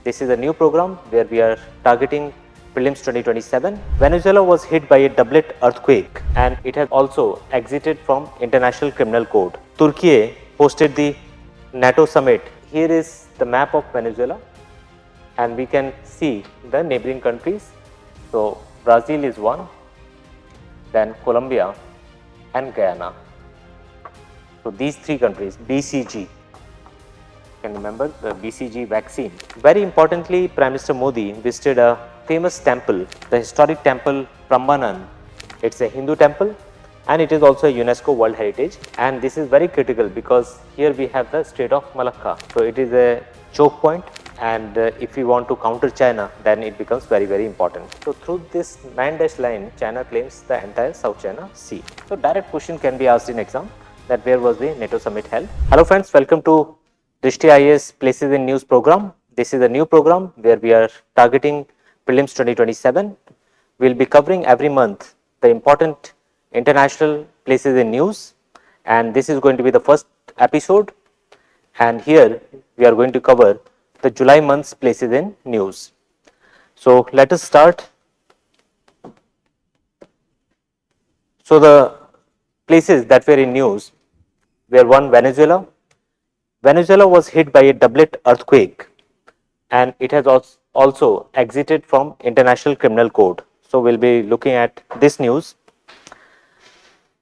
This is a new program where we are targeting Prelims 2027. Venezuela was hit by a doublet earthquake and it has also exited from International Criminal Court. Türkiye hosted the NATO summit. Here is the map of Venezuela and we can see the neighboring countries. So Brazil is one, then Colombia and Guyana. So these three countries, BCG. Can remember the BCG vaccine. Very importantly, Prime Minister Modi visited a famous temple, the historic temple Prambanan. It's a Hindu temple and it is also a UNESCO World Heritage, and this is very critical because here we have the Strait of Malacca. So it is a choke point, and if we want to counter China, then it becomes very important. So through this 9-dash line, China claims the entire South China Sea. So direct question can be asked in exam that where was the NATO summit held. Hello friends, welcome to Drishti IAS Places in News program. This is a new program where we are targeting Prelims 2027. We will be covering every month the important international places in news, and this is going to be the first episode, and here we are going to cover the July month's places in news. So let us start. So the places that were in news were one, Venezuela. Venezuela was hit by a doublet earthquake and it has also exited from International Criminal Court. So we'll be looking at this news.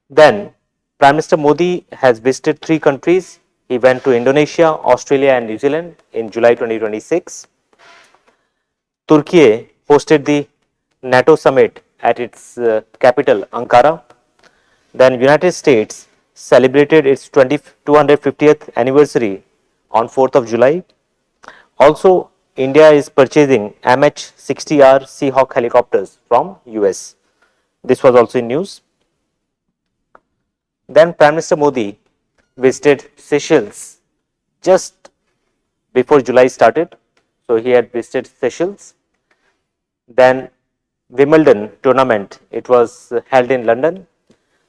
Then Prime Minister Modi has visited three countries. He went to Indonesia, Australia and New Zealand in July 2026. Türkiye hosted the NATO summit at its capital Ankara. Then United States celebrated its 250th anniversary on 4th of July. Also, India is purchasing MH-60R Seahawk helicopters from US. This was also in news. Then Prime Minister Modi visited Seychelles just before July started. So he had visited Seychelles. Then Wimbledon tournament, it was held in London.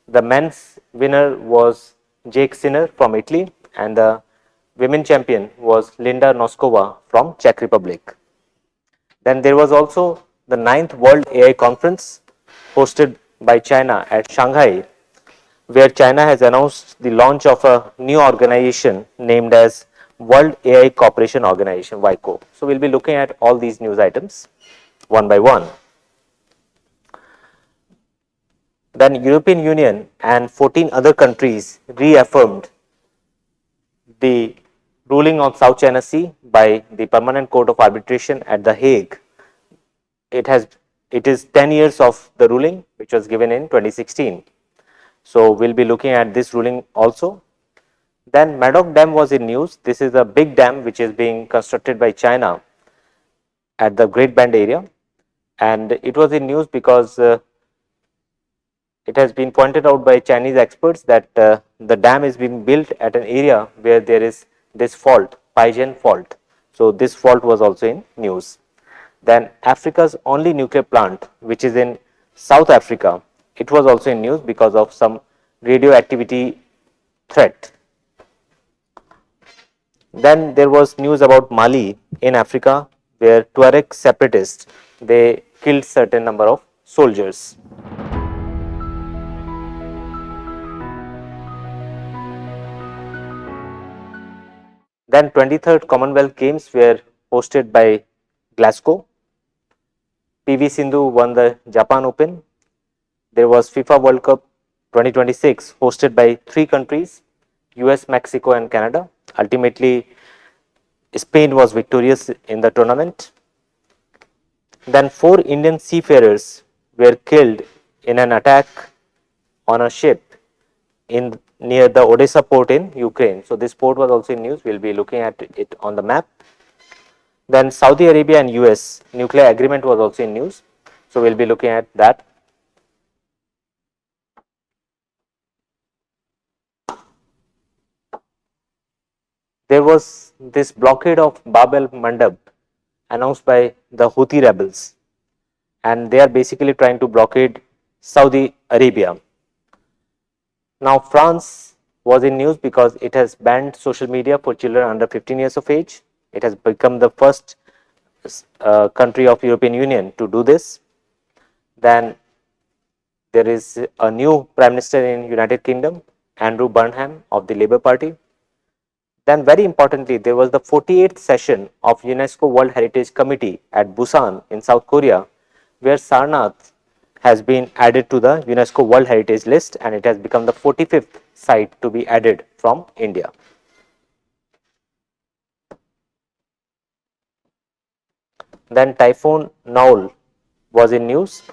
The men's winner was Jake Sinner from Italy and the women champion was Linda Noskova from Czech Republic. Then there was also the 9th World AI Conference hosted by China at Shanghai, where China has announced the launch of a new organization named as World AI Cooperation Organization, WICO. So we'll be looking at all these news items one by one. Then European Union and 14 other countries reaffirmed the ruling on South China Sea by the Permanent Court of Arbitration at The Hague. It is 10 years of the ruling, which was given in 2016. So we'll be looking at this ruling also. Then Medok Dam was in news. This is a big dam which is being constructed by China at the Great Bend area, and it was in news because it has been pointed out by Chinese experts that the dam is being built at an area where there is this fault, Paigen fault. So this fault was also in news. Then Africa's only nuclear plant, which is in South Africa, it was also in news because of some radioactivity threat. Then there was news about Mali in Africa, where Tuarik Separatists, they killed certain number of soldiers. Then 23rd Commonwealth Games were hosted by Glasgow. PV Sindhu won the Japan Open. There was FIFA World Cup 2026 hosted by three countries, US, Mexico and Canada. Ultimately, Spain was victorious in the tournament. Then 4 Indian seafarers were killed in an attack on a ship near the Odessa port in Ukraine. So this port was also in news. We'll be looking at it on the map. Then Saudi Arabia and US nuclear agreement was also in news. So we'll be looking at that. There was this blockade of Bab-el-Mandeb announced by the Houthi rebels, and they are basically trying to blockade Saudi Arabia. Now France was in news because it has banned social media for children under 15 years of age. It has become the first country of European Union to do this. Then there is a new Prime Minister in United Kingdom, Andrew Burnham of the Labour Party. Then very importantly, there was the 48th session of UNESCO World Heritage Committee at Busan in South Korea, where Sarnath has been added to the UNESCO World Heritage list, and it has become the 45th site to be added from India. Then Typhoon Naul was in news,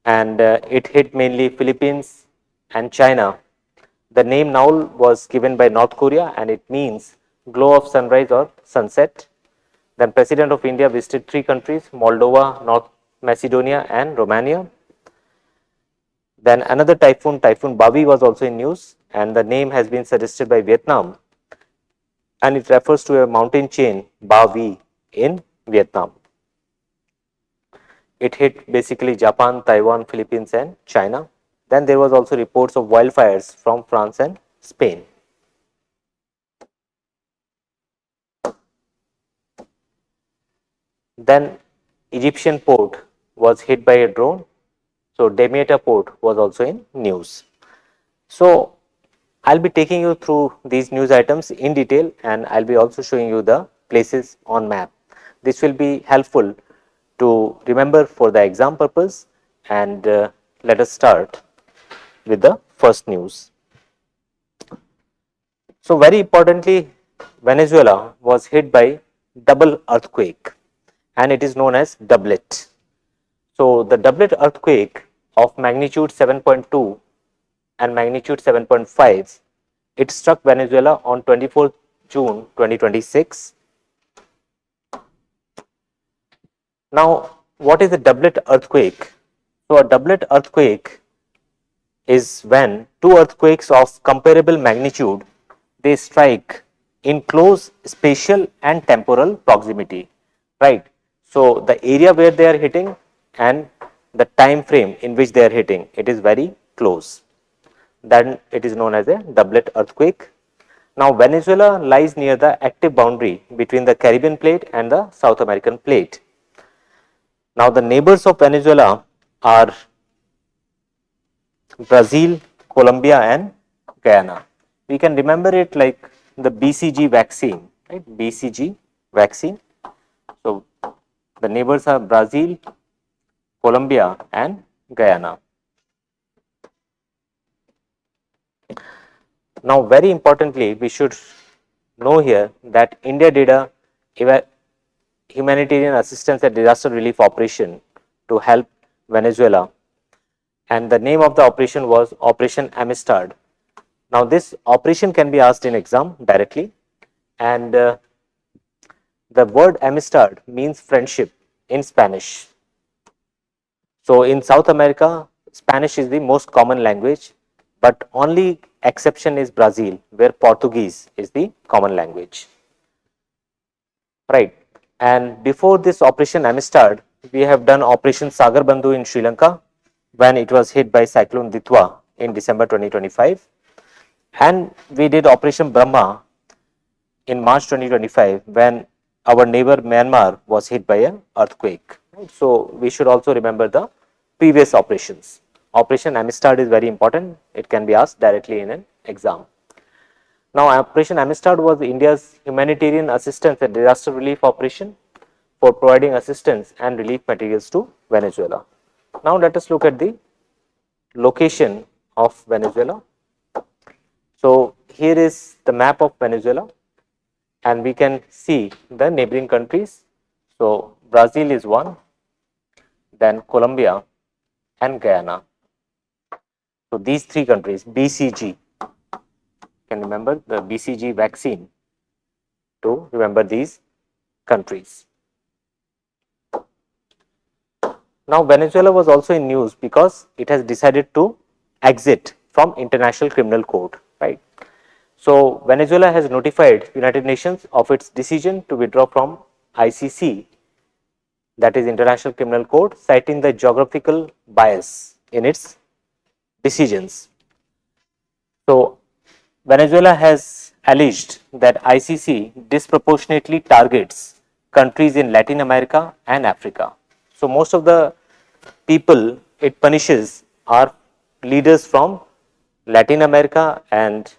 and it hit mainly Philippines and China. The name Naul was given by North Korea, and it means glow of sunrise or sunset. Then President of India visited 3 countries, Moldova, North Macedonia and Romania. Then another typhoon, Typhoon Bavi, was also in news, and the name has been suggested by Vietnam, and it refers to a mountain chain, Bavi, in Vietnam. It hit basically Japan, Taiwan, Philippines and China. Then there was also reports of wildfires from France and Spain. Then Egyptian port was hit by a drone. So Deita port was also in news. So I'll be taking you through these news items in detail, and I'll be also showing you the places on map. This will be helpful to remember for the exam purpose, and let us start with the first news. So very importantly, Venezuela was hit by double earthquake, and it is known as doublet. So the doublet earthquake of magnitude 7.2 and magnitude 7.5, it struck Venezuela on 24th June 2026. Now, what is a doublet earthquake? So a doublet earthquake is when 2 earthquakes of comparable magnitude, they strike in close spatial and temporal proximity, right? So the area where they are hitting and the time frame in which they are hitting, it is very close. Then it is known as a doublet earthquake. Now Venezuela lies near the active boundary between the Caribbean plate and the South American plate. Now the neighbors of Venezuela are Brazil, Colombia and Guyana. We can remember it like the BCG vaccine, right? BCG vaccine. So the neighbors are Brazil, Colombia and Guyana. Now very importantly, we should know here that India did a humanitarian assistance and disaster relief operation to help Venezuela, and the name of the operation was Operation Amistad. Now this operation can be asked in exam directly, and the word Amistad means friendship in Spanish. So in South America, Spanish is the most common language, but only exception is Brazil, where Portuguese is the common language, right? And before this Operation Amistad, we have done Operation Sagar Bandhu in Sri Lanka when it was hit by Cyclone Ditwa in December 2025, and we did Operation Brahma in March 2025 when our neighbor Myanmar was hit by an earthquake. So we should also remember the previous operations. Operation Amistad is very important. It can be asked directly in an exam. Now Operation Amistad was India's humanitarian assistance and disaster relief operation for providing assistance and relief materials to Venezuela. Now let us look at the location of Venezuela. So here is the map of Venezuela, and we can see the neighboring countries. So Brazil is one, then Colombia and Guyana. So these 3 countries, BCG, can remember the BCG vaccine to remember these countries. Now Venezuela was also in news because it has decided to exit from International Criminal Court, right? So Venezuela has notified United Nations of its decision to withdraw from ICC, that is International Criminal Court, citing the geographical bias in its decisions. So Venezuela has alleged that ICC disproportionately targets countries in Latin America and Africa. So most of the people it punishes are leaders from Latin America and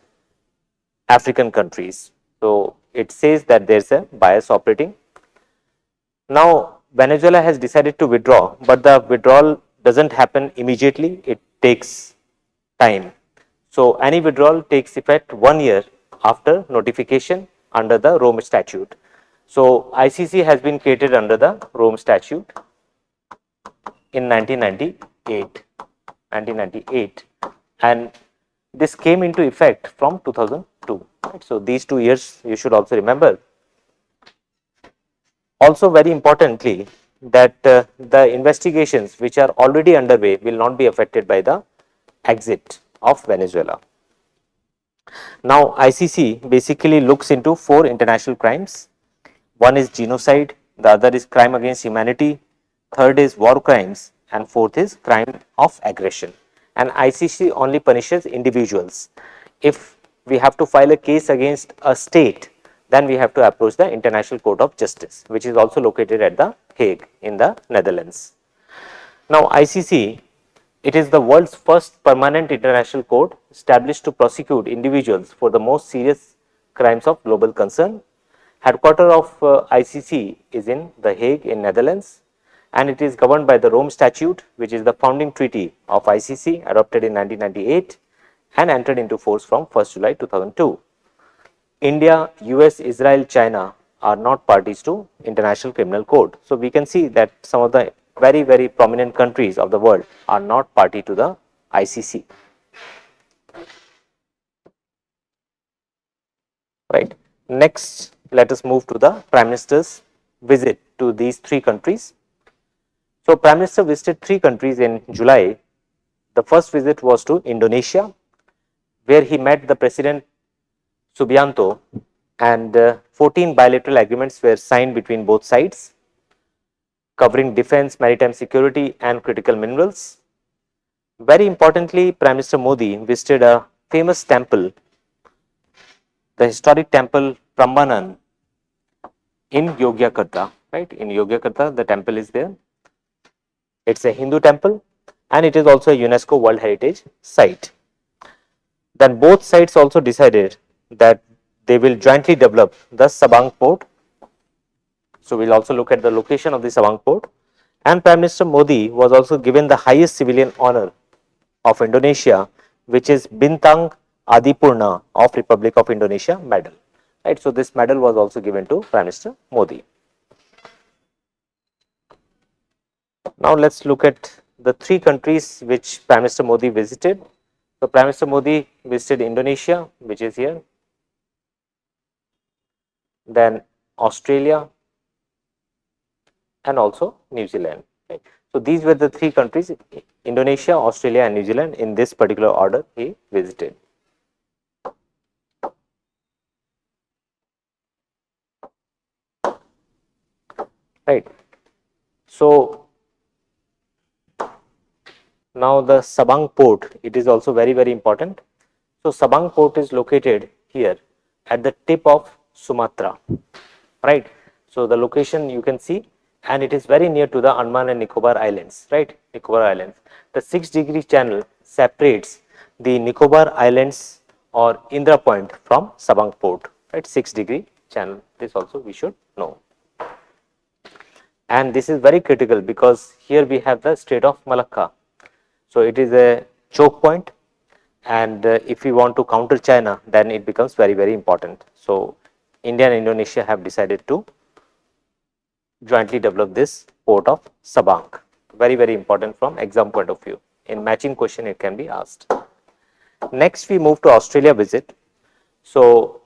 African countries. So it says that there's a bias operating. Now Venezuela has decided to withdraw, but the withdrawal doesn't happen immediately. It takes time. So any withdrawal takes effect 1 year after notification under the Rome Statute. So ICC has been created under the Rome Statute in 1998, and this came into effect from 2002. Right? So these 2 years you should also remember. Also very importantly, that the investigations which are already underway will not be affected by the exit of Venezuela. Now ICC basically looks into 4 international crimes. One is genocide, the other is crime against humanity, third is war crimes, and fourth is crime of aggression. And ICC only punishes individuals. If we have to file a case against a state, then we have to approach the International Court of Justice, which is also located at the Hague in the Netherlands. Now ICC, it is the world's first permanent international court established to prosecute individuals for the most serious crimes of global concern. Headquarters of ICC is in The Hague in Netherlands, and it is governed by the Rome Statute, which is the founding treaty of ICC adopted in 1998 and entered into force from 1st July 2002. India, US, Israel, China are not parties to International Criminal Court. So we can see that some of the very, very prominent countries of the world are not party to the ICC. Right. Next, let us move to the Prime Minister's visit to these 3 countries. So Prime Minister visited 3 countries in July. The first visit was to Indonesia, where he met the President Subianto, and 14 bilateral agreements were signed between both sides, covering defense, maritime security, and critical minerals. Very importantly, Prime Minister Modi visited a famous temple, the historic temple Prambanan in Yogyakarta. Right, in Yogyakarta, the temple is there. It's a Hindu temple, and it is also a UNESCO World Heritage Site. Then both sides also decided that they will jointly develop the Sabang port. So we'll also look at the location of the Sabang port. And Prime Minister Modi was also given the highest civilian honor of Indonesia, which is Bintang Adipurna of Republic of Indonesia medal. Right, so this medal was also given to Prime Minister Modi. Now let's look at the 3 countries which Prime Minister Modi visited. So Prime Minister Modi visited Indonesia, which is here, then Australia, and also New Zealand. Right. So these were the 3 countries, Indonesia, Australia, and New Zealand, in this particular order he visited. Right. So now the Sabang port, it is also very, very important. So Sabang port is located here at the tip of Sumatra. Right. So the location you can see, and it is very near to the Andaman and Nicobar Islands. Right, Nicobar Islands. The 6-degree channel separates the Nicobar Islands or Indra Point from Sabang port. Right, 6-degree channel. This also we should know. And this is very critical because here we have the Strait of Malacca. So it is a choke point, and if we want to counter China, then it becomes very, very important. So India and Indonesia have decided to jointly develop this port of Sabang. Very, very important from exam point of view. In matching question, it can be asked. Next, we move to Australia visit. So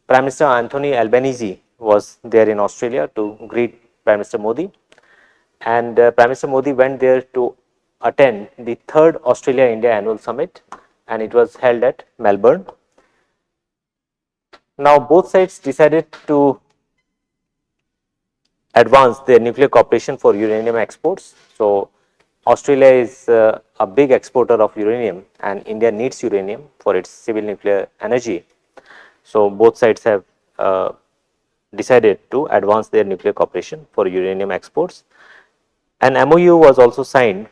Prime Minister Anthony Albanese was there in Australia to greet Prime Minister Modi, and Prime Minister Modi went there to attend the 3rd Australia-India Annual Summit, and it was held at Melbourne. Now both sides decided to advance their nuclear cooperation for uranium exports. So Australia is a big exporter of uranium, and India needs uranium for its civil nuclear energy. So both sides have decided to advance their nuclear cooperation for uranium exports. An MOU was also signed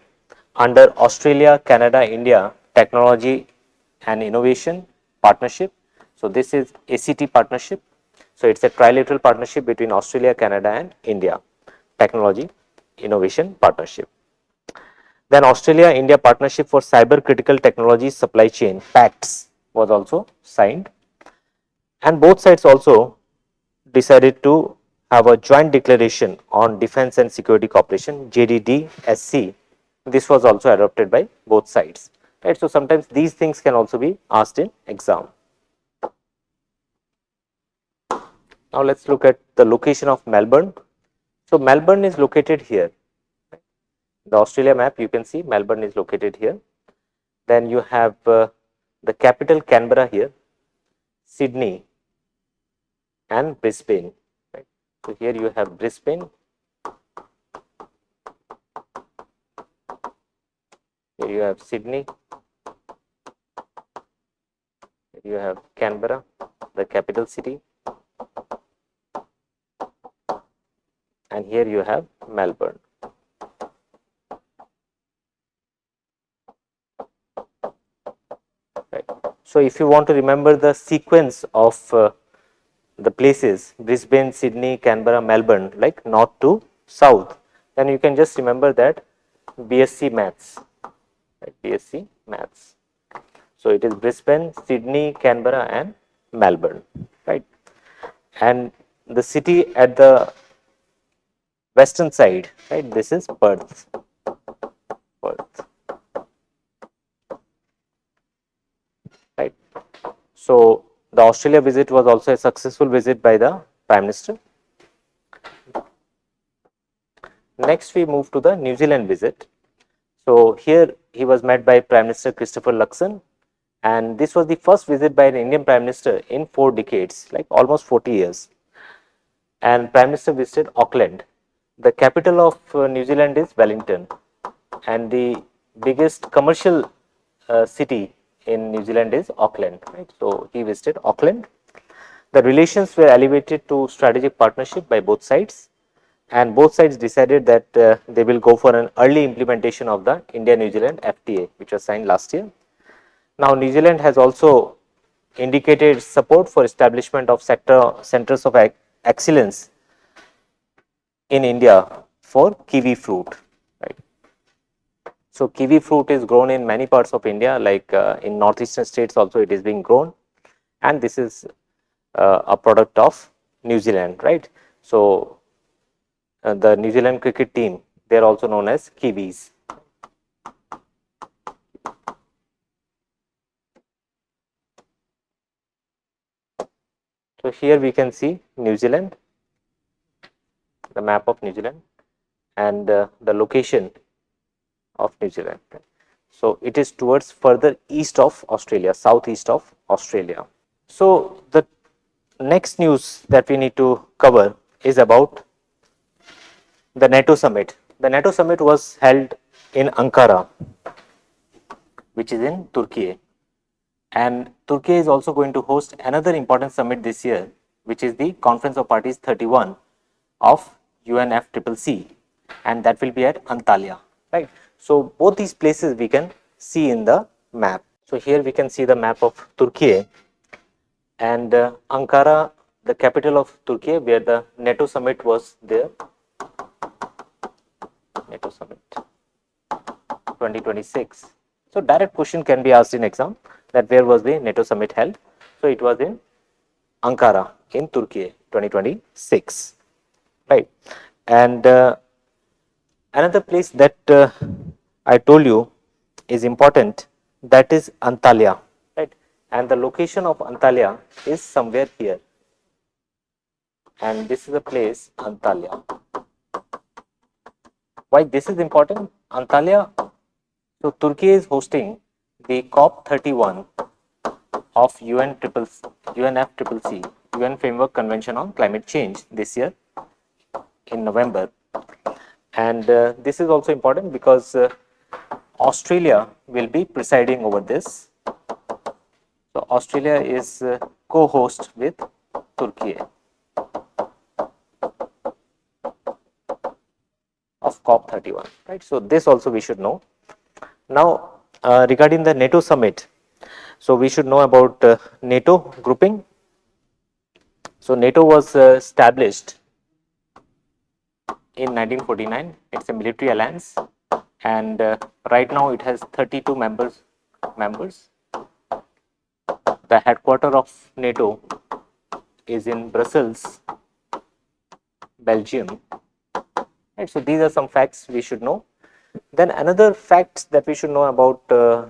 under Australia, Canada, India Technology and Innovation Partnership. So this is ACT partnership. So it's a trilateral partnership between Australia, Canada and India Technology Innovation Partnership. Then Australia India Partnership for Cyber Critical Technology Supply Chain PACTS was also signed, and both sides also decided to have a joint declaration on defense and security cooperation, JDDSC. This was also adopted by both sides. Right? So sometimes these things can also be asked in exam. Now let's look at the location of Melbourne. So Melbourne is located here. The Australia map, you can see Melbourne is located here. Then you have the capital Canberra here, Sydney and Brisbane. Right? So here you have Brisbane, here you have Sydney, here you have Canberra, the capital city, and here you have Melbourne. Right. So if you want to remember the sequence of the places Brisbane, Sydney, Canberra, Melbourne, like north to south, then you can just remember that BSc Maths, right? BSc Maths. So it is Brisbane, Sydney, Canberra and Melbourne, right? And the city at the western side, right? This is Perth. Perth. Right. So the Australia visit was also a successful visit by the Prime Minister. Next, we move to the New Zealand visit. So here he was met by Prime Minister Christopher Luxon, and this was the first visit by an Indian Prime Minister in 4 decades, like almost 40 years. And Prime Minister visited Auckland. The capital of New Zealand is Wellington, and the biggest commercial city in New Zealand is Auckland. Right? So he visited Auckland. The relations were elevated to strategic partnership by both sides, and both sides decided that they will go for an early implementation of the India-New Zealand FTA, which was signed last year. Now, New Zealand has also indicated support for establishment of centers of excellence in India for kiwi fruit. Right? So kiwi fruit is grown in many parts of India, like in northeastern states also it is being grown, and this is a product of New Zealand, right? So the New Zealand cricket team, they are also known as Kiwis. So here we can see New Zealand, the map of New Zealand, and the location of New Zealand. So it is towards further east of Australia, southeast of Australia. So the next news that we need to cover is about the NATO summit. The NATO summit was held in Ankara, which is in Türkiye. And Türkiye is also going to host another important summit this year, which is the Conference of Parties 31 of UNFCCC, and that will be at Antalya. Right. So both these places we can see in the map. So here we can see the map of Türkiye, and Ankara, the capital of Türkiye, where the NATO summit was there. NATO summit 2026. So direct question can be asked in exam, that where was the NATO summit held? So it was in Ankara in Türkiye 2026. Right. And another place that I told you is important, that is Antalya, right? And the location of Antalya is somewhere here, and this is the place Antalya. Why this is important? Antalya, so Türkiye is hosting the COP31 of UNFCCC, UN Framework Convention on Climate Change, this year in November. And this is also important because Australia will be presiding over this. So Australia is co-host with Türkiye. of COP31, right? So this also we should know. Now, regarding the NATO summit, so we should know about NATO grouping. So NATO was established in 1949. It's a military alliance, and right now it has 32 members. The headquarters of NATO is in Brussels, Belgium. Right, so these are some facts we should know. Then another fact that we should know about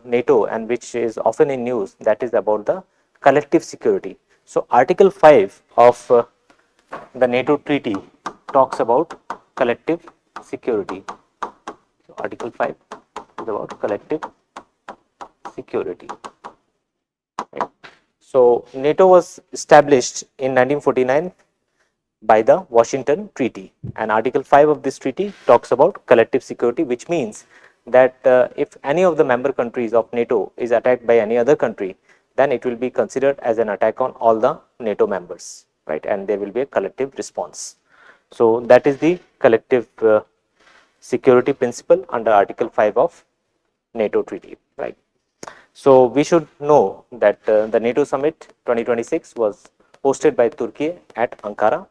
NATO, and which is often in news, that is about the collective security. So Article 5 of the NATO treaty talks about collective security. So Article 5 is about collective security. Right. So NATO was established in 1949 by the Washington Treaty, and Article 5 of this treaty talks about collective security, which means that if any of the member countries of NATO is attacked by any other country, then it will be considered as an attack on all the NATO members, right? And there will be a collective response. So that is the collective security principle under Article 5 of NATO treaty, right? So we should know that the NATO summit 2026 was hosted by Türkiye at Ankara,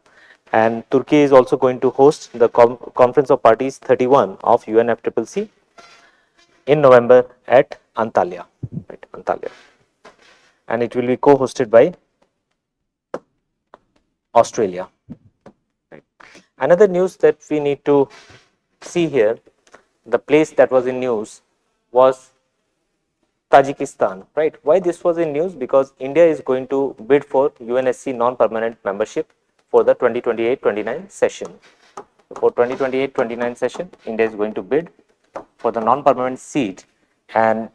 and Türkiye is also going to host the Conference of Parties 31 of UNFCCC in November at Antalya, right? Antalya, and it will be co-hosted by Australia. Right. Another news that we need to see here, the place that was in news was Tajikistan, right? Why this was in news? Because India is going to bid for UNSC non-permanent membership for the 2028-29 session. For 2028-29 session, India is going to bid for the non-permanent seat, and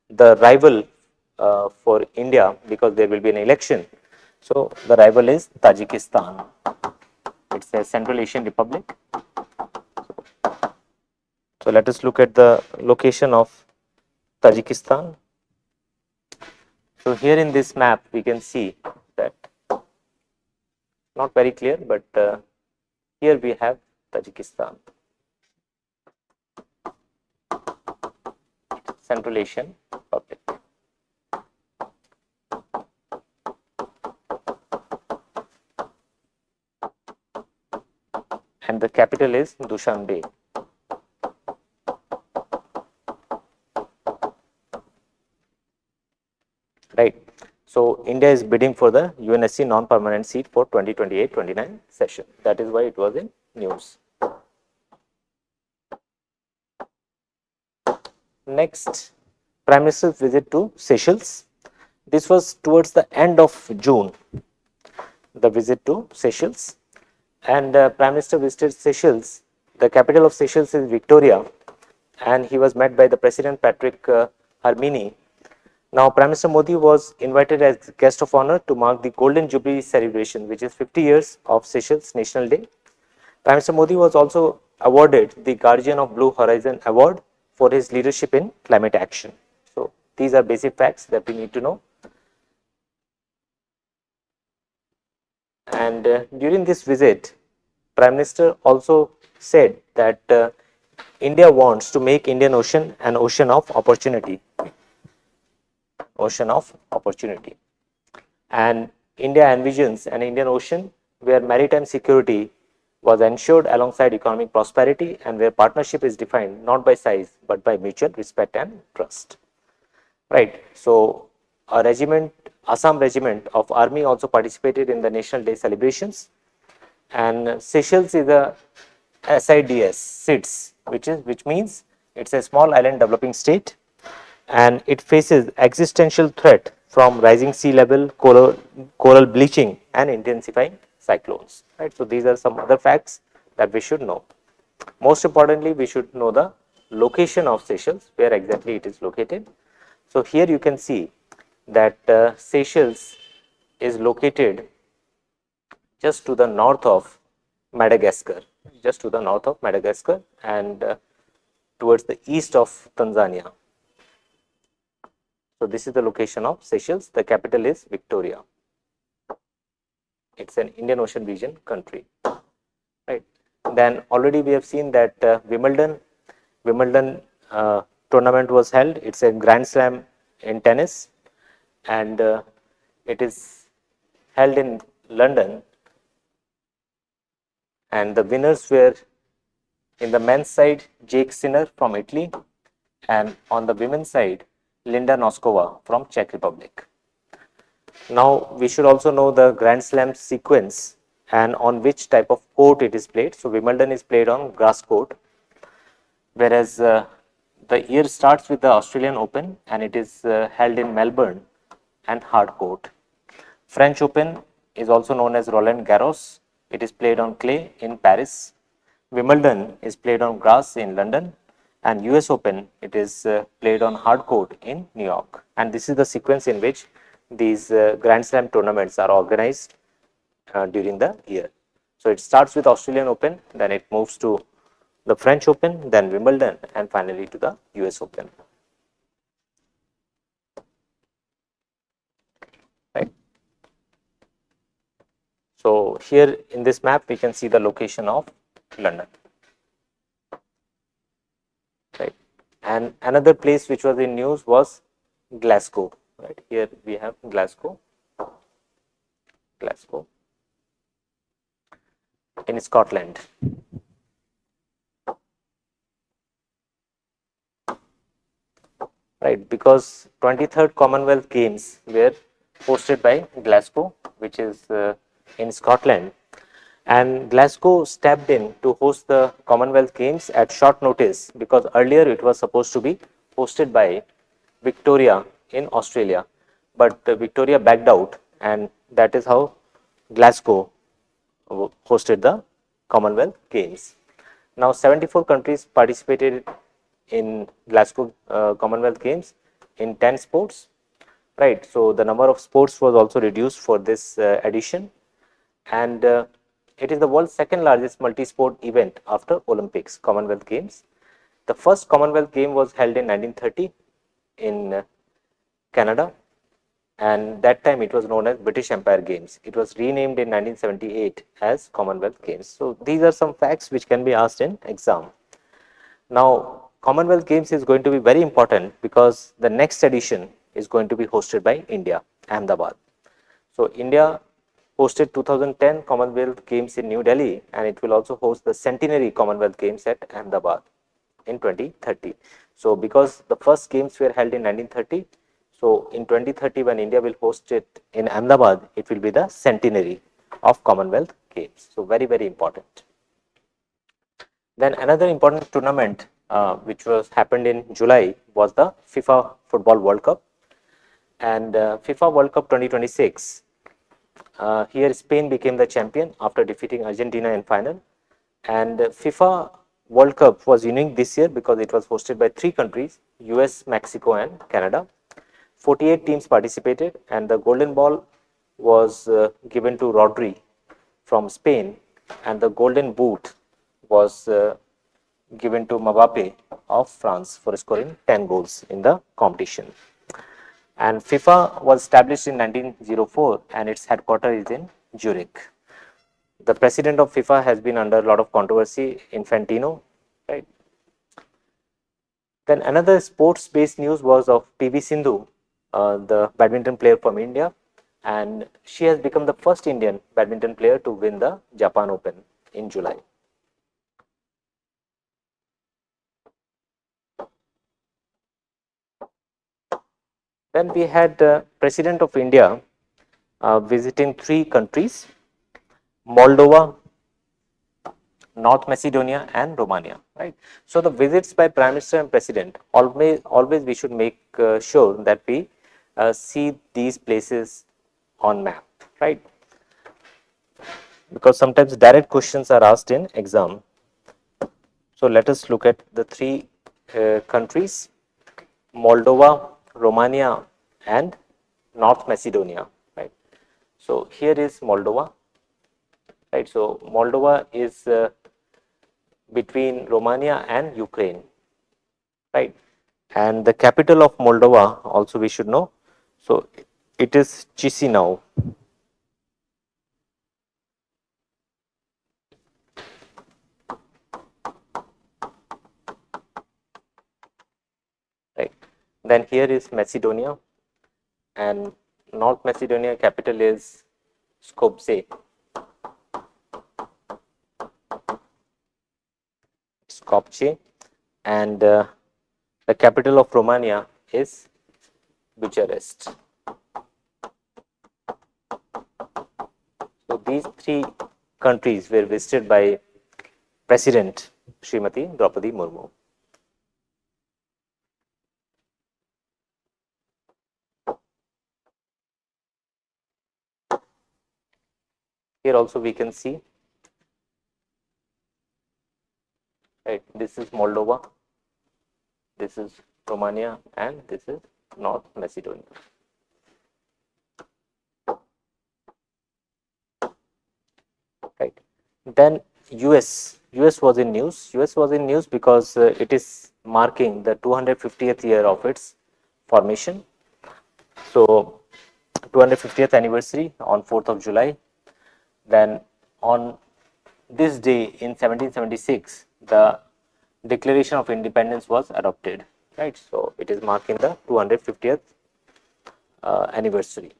the rival for India, because there will be an election, so the rival is Tajikistan. It's a Central Asian republic. So let us look at the location of Tajikistan. So here in this map we can see that, not very clear, but here we have Tajikistan, Central Asian Republic. And the capital is Dushanbe. Right. So India is bidding for the UNSC non-permanent seat for 2028-29 session. That is why it was in news. Next, Prime Minister's visit to Seychelles. This was towards the end of June, the visit to Seychelles. And Prime Minister visited Seychelles. The capital of Seychelles is Victoria, and he was met by the President Patrick Harmini. Now, Prime Minister Modi was invited as guest of honor to mark the Golden Jubilee celebration, which is 50 years of Seychelles National Day. Prime Minister Modi was also awarded the Guardian of Blue Horizon Award for his leadership in climate action. So, these are basic facts that we need to know. And during this visit, Prime Minister also said that India wants to make Indian Ocean an ocean of opportunity. Ocean of opportunity. And India envisions an Indian Ocean where maritime security was ensured alongside economic prosperity, and where partnership is defined not by size but by mutual respect and trust. Right. So, a regiment, Assam Regiment of Army also participated in the National Day celebrations, and Seychelles is a SIDS, which means it's a small island developing state, and it faces existential threat from rising sea level, coral bleaching, and intensifying cyclones. Right. So these are some other facts that we should know. Most importantly, we should know the location of Seychelles, where exactly it is located. So here you can see that Seychelles is located just to the north of Madagascar, and towards the east of Tanzania. So this is the location of Seychelles. The capital is Victoria. It's an Indian Ocean region country, right? Then already we have seen that Wimbledon tournament was held. It's a Grand Slam in tennis, and it is held in London. And the winners were, in the men's side, Jake Sinner from Italy, and on the women's side, Linda Noskova from Czech Republic. Now we should also know the Grand Slam sequence and on which type of court it is played. So Wimbledon is played on grass court, whereas the year starts with the Australian Open and it is held in Melbourne and hard court. French Open is also known as Roland Garros. It is played on clay in Paris. Wimbledon is played on grass in London, and US Open, it is played on hard court in New York. And this is the sequence in which these Grand Slam tournaments are organized during the year. So it starts with Australian Open, then it moves to the French Open, then Wimbledon, and finally to the US Open. Right. So here in this map, we can see the location of London. Right. And another place which was in news was Glasgow. Right. Here we have Glasgow. Glasgow in Scotland. Right, because 23rd Commonwealth Games were hosted by Glasgow, which is in Scotland, and Glasgow stepped in to host the Commonwealth Games at short notice because earlier it was supposed to be hosted by Victoria in Australia, but Victoria backed out, and that is how Glasgow hosted the Commonwealth Games. Now 74 countries participated in Glasgow Commonwealth Games in 10 sports, right? So the number of sports was also reduced for this edition, and it is the world's second largest multi-sport event after Olympics, Commonwealth Games. The first Commonwealth Game was held in 1930 in Canada, and that time it was known as British Empire Games. It was renamed in 1978 as Commonwealth Games. So these are some facts which can be asked in exam. Now Commonwealth Games is going to be very important because the next edition is going to be hosted by India, Ahmedabad. So India hosted 2010 Commonwealth Games in New Delhi, and it will also host the centenary Commonwealth Games at Ahmedabad in 2030. So because the first games were held in 1930, so in 2030 when India will host it in Ahmedabad, it will be the centenary of Commonwealth Games. So very, very important. Then another important tournament which was happened in July was the FIFA Football World Cup, and FIFA World Cup 2026. Here Spain became the champion after defeating Argentina in final, and FIFA World Cup was unique this year because it was hosted by 3 countries: US, Mexico, and Canada. 48 teams participated, and the golden ball was given to Rodri from Spain, and the golden boot was given to Mbappe of France for scoring 10 goals in the competition. And FIFA was established in 1904 and its headquarters is in Zurich. The president of FIFA has been under a lot of controversy, Infantino, right? Then another sports-based news was of PV Sindhu, the badminton player from India, and she has become the first Indian badminton player to win the Japan Open in July. Then we had President of India visiting 3 countries: Moldova, North Macedonia, and Romania. Right. So the visits by Prime Minister and President, always we should make sure that we see these places on map. Right. Because sometimes direct questions are asked in exam. So let us look at the 3 countries: Moldova, Romania, and North Macedonia. Right. So here is Moldova. Right. So Moldova is between Romania and Ukraine. Right. And the capital of Moldova also we should know. So it is Chisinau. Then here is Macedonia, and North Macedonia capital is Skopje. And the capital of Romania is Bucharest. So these three countries were visited by President Srimati Draupadi Murmu. Here also we can see, right, this is Moldova, this is Romania, and this is North Macedonia. Right. Then US was in news. US was in news because it is marking the 250th year of its formation. So 250th anniversary on 4th of July. Then on this day in 1776, the Declaration of Independence was adopted. Right. So it is marking the 250th anniversary.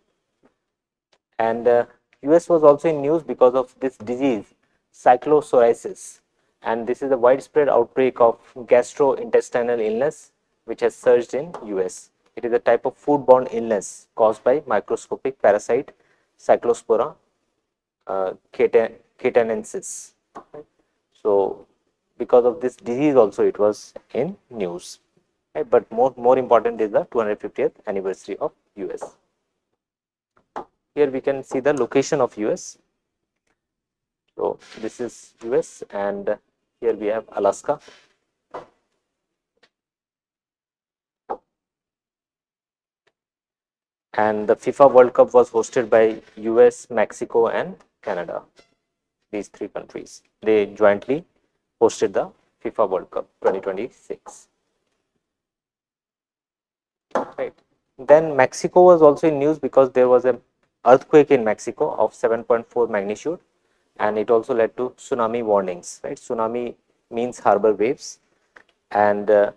And US was also in news because of this disease, cyclopsoriasis, and this is a widespread outbreak of gastrointestinal illness which has surged in US. It is a type of foodborne illness caused by microscopic parasite Cyclospora catanensis. So because of this disease also it was in news. Right? But more important is the 250th anniversary of US. Here we can see the location of US. So this is US, and here we have Alaska. And the FIFA World Cup was hosted by US, Mexico, and Canada. These three countries, they jointly hosted the FIFA World Cup 2026. Right. Then Mexico was also in news because there was an earthquake in Mexico of 7.4 magnitude, and it also led to tsunami warnings. Right, tsunami means harbor waves, and the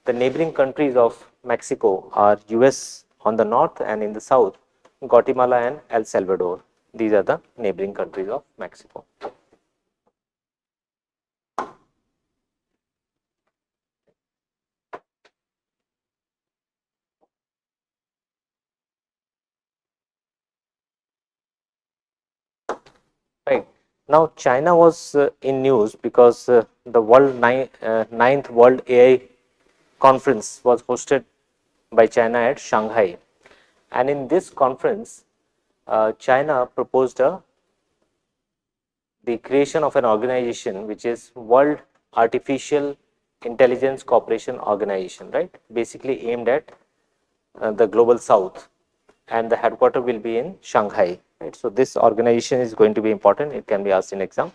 neighboring countries of Mexico are US on the north, and in the south Guatemala and El Salvador. These are the neighboring countries of Mexico. Right. Now China was in news because the ninth World AI conference was hosted by China at Shanghai, and in this conference China proposed the creation of an organization which is World Artificial Intelligence Cooperation Organization, right? Basically aimed at the global south, and the headquarters will be in Shanghai. Right? So this organization is going to be important. It can be asked in exam.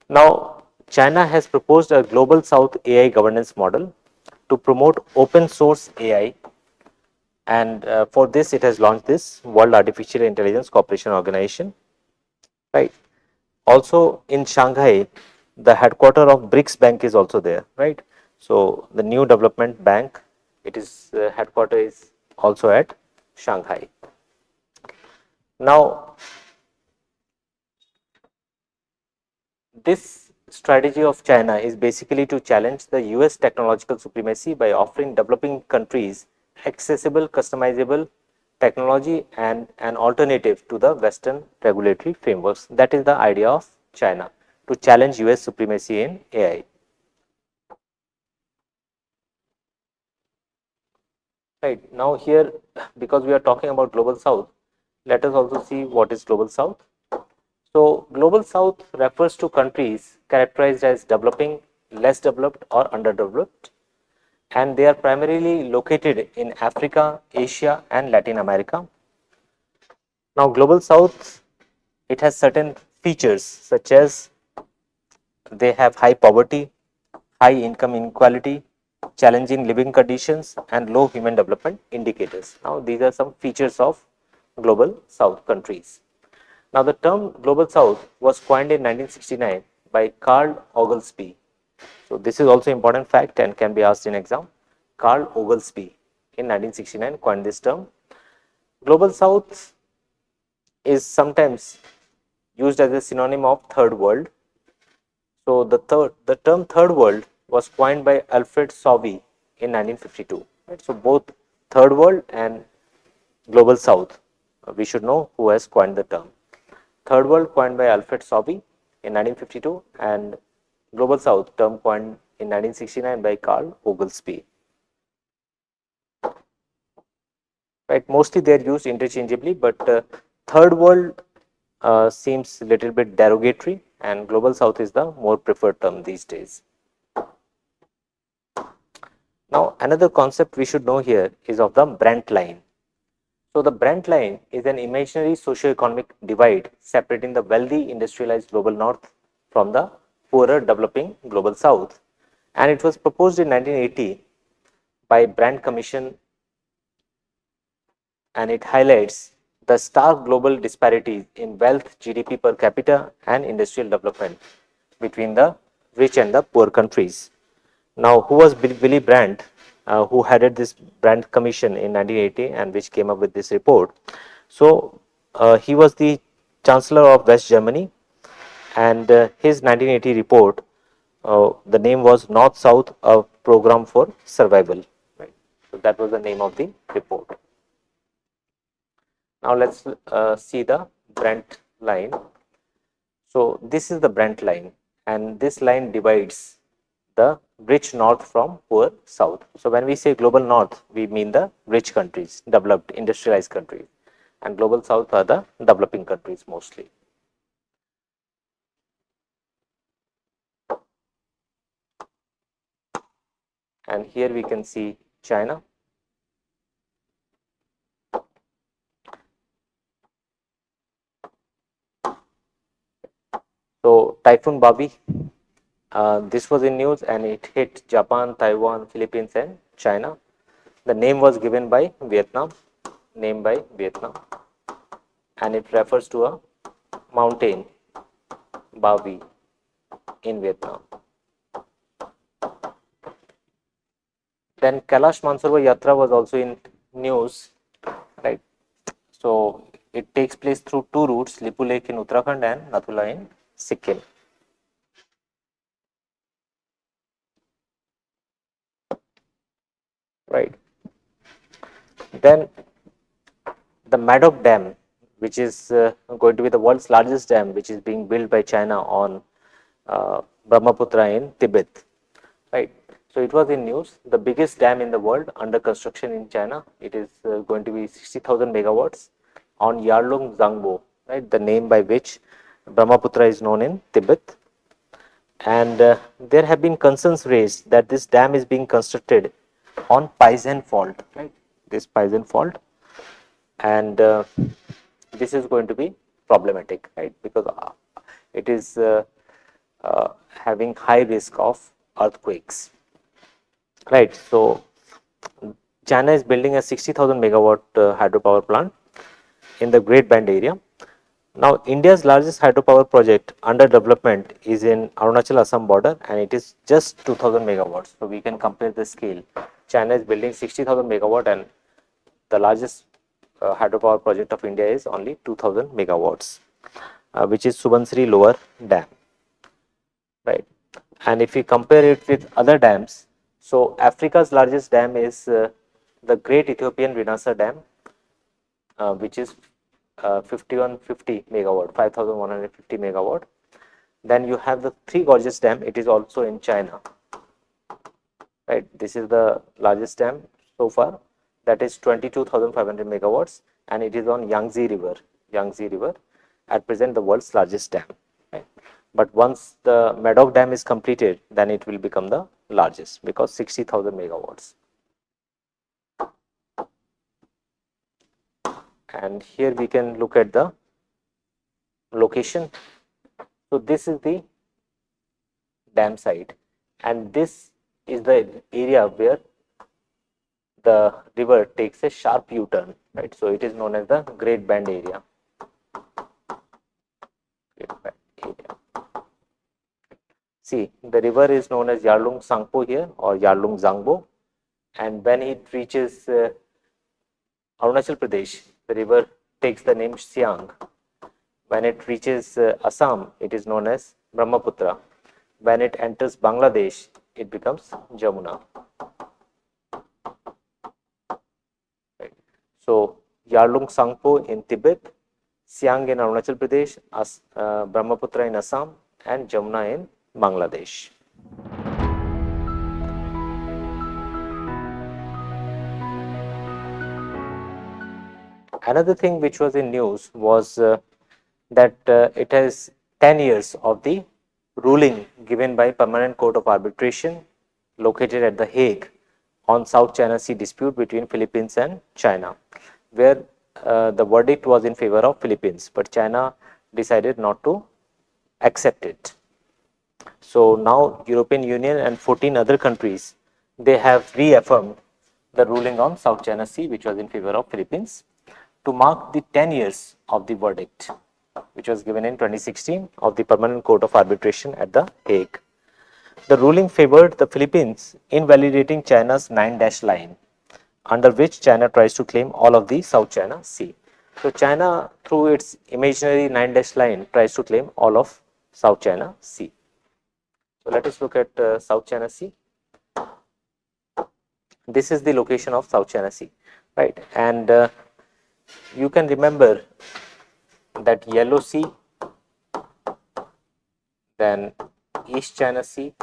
Now, China has proposed a global South AI governance model to promote open source AI, and for this it has launched this World Artificial Intelligence Cooperation Organization. Right. Also in Shanghai, the headquarter of BRICS Bank is also there. Right. So the new development bank, it is headquarter is also at Shanghai. Now, this strategy of China is basically to challenge the US technological supremacy by offering developing countries accessible, customizable technology and an alternative to the Western regulatory frameworks. That is the idea of China, to challenge US supremacy in AI. Right. Now here, because we are talking about Global South, let us also see what is Global South. So Global South refers to countries characterized as developing, less developed or underdeveloped, and they are primarily located in Africa, Asia and Latin America. Now Global South, it has certain features such as they have high poverty, high income inequality, challenging living conditions and low human development indicators. Now these are some features of Global South countries. Now the term Global South was coined in 1969 by Carl Oglesby. So this is also important fact and can be asked in exam. Carl Oglesby in 1969 coined this term. Global South is sometimes used as a synonym of third world. So the term third world was coined by Alfred Sauvy in 1952. Right? So both third world and global south, we should know who has coined the term. Third world coined by Alfred Sauvy in 1952 and global south term coined in 1969 by Carl Oglesby. Right, mostly they are used interchangeably, but third world seems a little bit derogatory and global south is the more preferred term these days. Now another concept we should know here is of the Brent line. So the Brent line is an imaginary socio-economic divide separating the wealthy industrialized global north from the poorer developing global south, and it was proposed in 1980 by Brent Commission, and it highlights the stark global disparities in wealth, GDP per capita and industrial development between the rich and the poor countries. Now, who was Willy Brandt, who headed this Brandt Commission in 1980 and which came up with this report? So, he was the Chancellor of West Germany, and his 1980 report, the name was North-South, a Program for Survival. Right? So, that was the name of the report. Now, let's see the Brent line. So, this is the Brent line, and this line divides the rich north from poor south. So when we say global north, we mean the rich countries, developed, industrialized countries, and global south are the developing countries mostly. And here we can see China. So Typhoon Babi, this was in news and it hit Japan, Taiwan, Philippines and China. The name was given by Vietnam, named by Vietnam, and it refers to a mountain, Babi, in Vietnam. Then Kailash Mansarovar Yatra was also in news, right? So it takes place through two routes, Lipu Lake in Uttarakhand and Nathula in Sikkim. Right. Then the Medok Dam, which is going to be the world's largest dam, which is being built by China on Brahmaputra in Tibet. Right. So it was in news, the biggest dam in the world under construction in China. It is going to be 60,000 megawatts on Yarlung Zangbo, right, the name by which Brahmaputra is known in Tibet. And there have been concerns raised that this dam is being constructed on Paisen fault, right, this Paisen fault, and this is going to be problematic, right, because it is having high risk of earthquakes. Right, so China is building a 60,000 megawatt hydropower plant in the Great Band area. Now, India's largest hydropower project under development is in Arunachal Assam border, and it is just 2,000 megawatts. So we can compare the scale. China is building 60,000 megawatt, and the largest hydropower project of India is only 2,000 megawatts, which is Subansiri Lower Dam. Right, and if we compare it with other dams, so Africa's largest dam is the Great Ethiopian Renassa Dam, which is 5150 megawatt, 5,150 megawatt. Then you have the Three Gorges Dam. It is also in China. Right, this is the largest dam so far. That is 22,500 megawatts, and it is on Yangtze River. Yangtze River, at present the world's largest dam. Right. But once the Medok Dam is completed, then it will become the largest because 60,000 megawatts. And here we can look at the location. So this is the dam site, and this is the area where the river takes a sharp U-turn, right? So it is known as the Great Band area. Great Band area. See, the river is known as Yarlung Sangpo here, or Yarlung Zangbo, and when it reaches Arunachal Pradesh, the river takes the name Siang. When it reaches Assam, it is known as Brahmaputra. When it enters Bangladesh, it becomes Jamuna. Right. So, Yarlung Sangpo in Tibet, Siang in Arunachal Pradesh, Brahmaputra in Assam, and Jamuna in Bangladesh. Another thing which was in news was that it has 10 years of the ruling given by Permanent Court of Arbitration located at The Hague on South China Sea dispute between Philippines and China, where the verdict was in favor of Philippines, but China decided not to accept it. So now European Union and 14 other countries, they have reaffirmed the ruling on South China Sea, which was in favor of Philippines, to mark the 10 years of the verdict, which was given in 2016 of the Permanent Court of Arbitration at The Hague. The ruling favored the Philippines, invalidating China's 9-dash line, under which China tries to claim all of the South China Sea. So China, through its imaginary 9-dash line, tries to claim all of South China Sea. So let us look at South China Sea. This is the location of South China Sea, right? And you can remember that Yellow Sea, then East China Sea,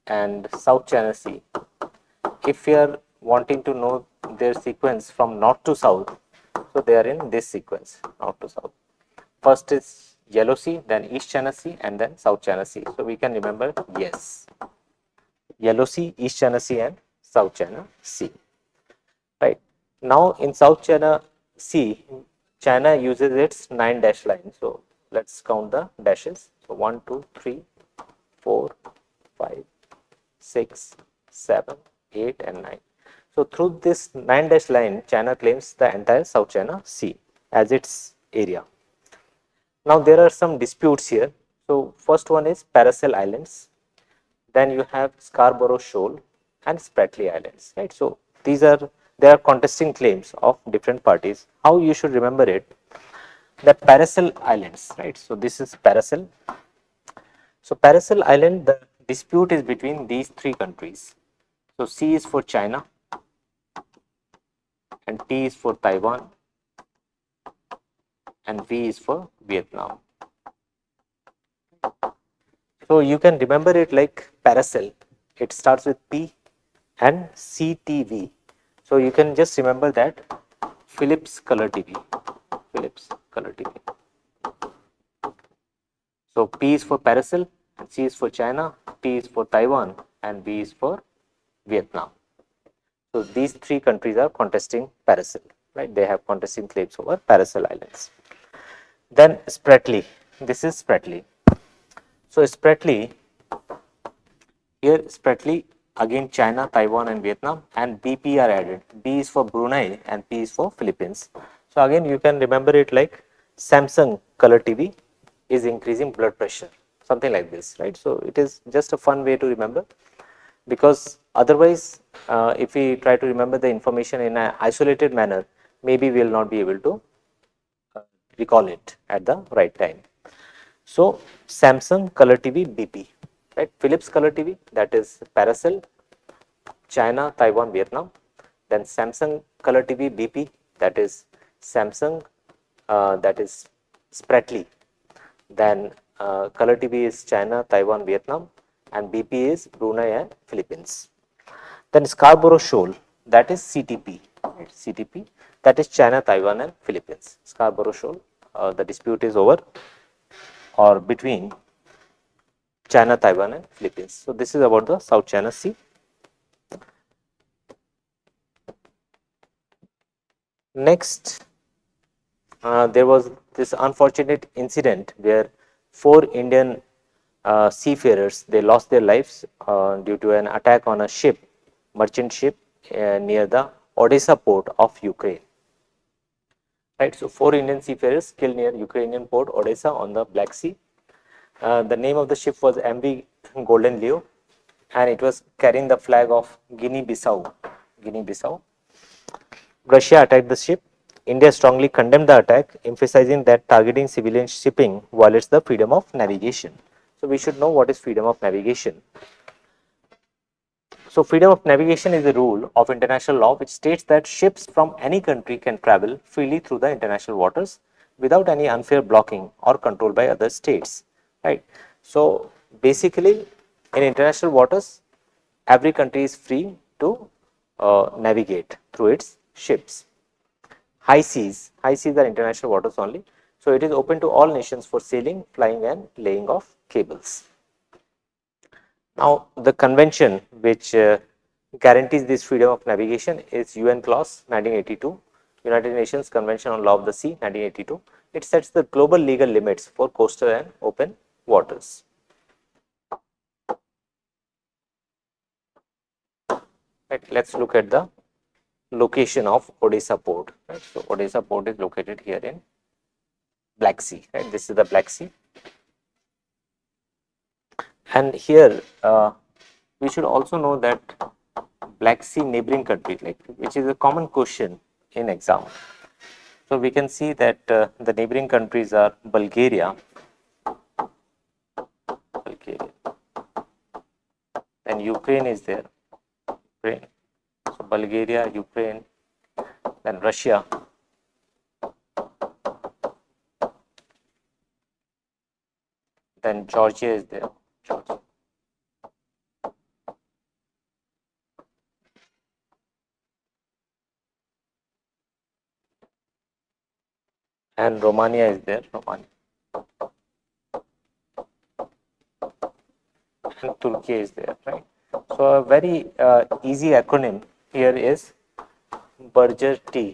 and South China Sea. If we are wanting to know their sequence from north to south, so they are in this sequence, north to south. First is Yellow Sea, then East China Sea, and then South China Sea. So we can remember, yes, Yellow Sea, East China Sea, and South China Sea. Right. Now in South China Sea, China uses its 9-dash line. So let's count the dashes. So 1, 2, 3, 4, 5, 6, 7, 8, and 9. So through this 9-dash line, China claims the entire South China Sea as its area. Now there are some disputes here. So first one is Paracel Islands. Then you have Scarborough Shoal and Spratly Islands. Right. So there are contesting claims of different parties. How you should remember it? That Paracel Islands. Right. So this is Paracel. So Paracel Island, the dispute is between these three countries. So C is for China, and T is for Taiwan, and V is for Vietnam. So you can remember it like Paracel. It starts with P and CTV. So you can just remember that Philips Color TV. Philips Color TV. So P is for Paracel, C is for China, T is for Taiwan, and V is for Vietnam. So these three countries are contesting Paracel, right? They have contesting claims over Paracel Islands. Then Spratly. This is Spratly. So Spratly, here Spratly, again China, Taiwan, and Vietnam, and BP are added. B is for Brunei and P is for Philippines. So again you can remember it like Samsung Color TV is increasing blood pressure, something like this, right? So it is just a fun way to remember, because otherwise if we try to remember the information in an isolated manner, maybe we will not be able to recall it at the right time. So Samsung Color TV BP, right? Philips Color TV, that is Paracel, China, Taiwan, Vietnam. Then Samsung Color TV BP, that is Samsung, that is Spratly. Then Color TV is China, Taiwan, Vietnam, and BP is Brunei and Philippines. Then Scarborough Shoal, that is CTP, right? CTP, that is China, Taiwan, and Philippines. Scarborough Shoal, the dispute is over, or between China, Taiwan, and Philippines. So this is about the South China Sea. Next, there was this unfortunate incident where 4 Indian seafarers, they lost their lives due to an attack on a ship, merchant ship near the Odessa port of Ukraine. Right, so 4 Indian seafarers killed near Ukrainian port Odessa on the Black Sea. The name of the ship was MV Golden Leo. and it was carrying the flag of Guinea-Bissau. Guinea-Bissau. Russia attacked the ship. India strongly condemned the attack, emphasizing that targeting civilian shipping violates the freedom of navigation. So we should know what is freedom of navigation. So freedom of navigation is a rule of international law which states that ships from any country can travel freely through the international waters without any unfair blocking or control by other states. Right. So basically, in international waters, every country is free to navigate through its ships. High seas are international waters only. So it is open to all nations for sailing, flying, and laying of cables. Now, the convention which guarantees this freedom of navigation is UN Clause 1982, United Nations Convention on Law of the Sea 1982. It sets the global legal limits for coastal and open waters. Right, let's look at the location of Odessa port. Right, so Odessa port is located here in Black Sea. Right, this is the Black Sea. And here we should also know that Black Sea neighboring countries, like which is a common question in exam. So we can see that the neighboring countries are Bulgaria, then Ukraine is there. Ukraine. So Bulgaria, Ukraine, then Russia, then Georgia is there. Georgia. And Romania is there. Romania. And Türkiye is there, right? So a very easy acronym here is Burger T.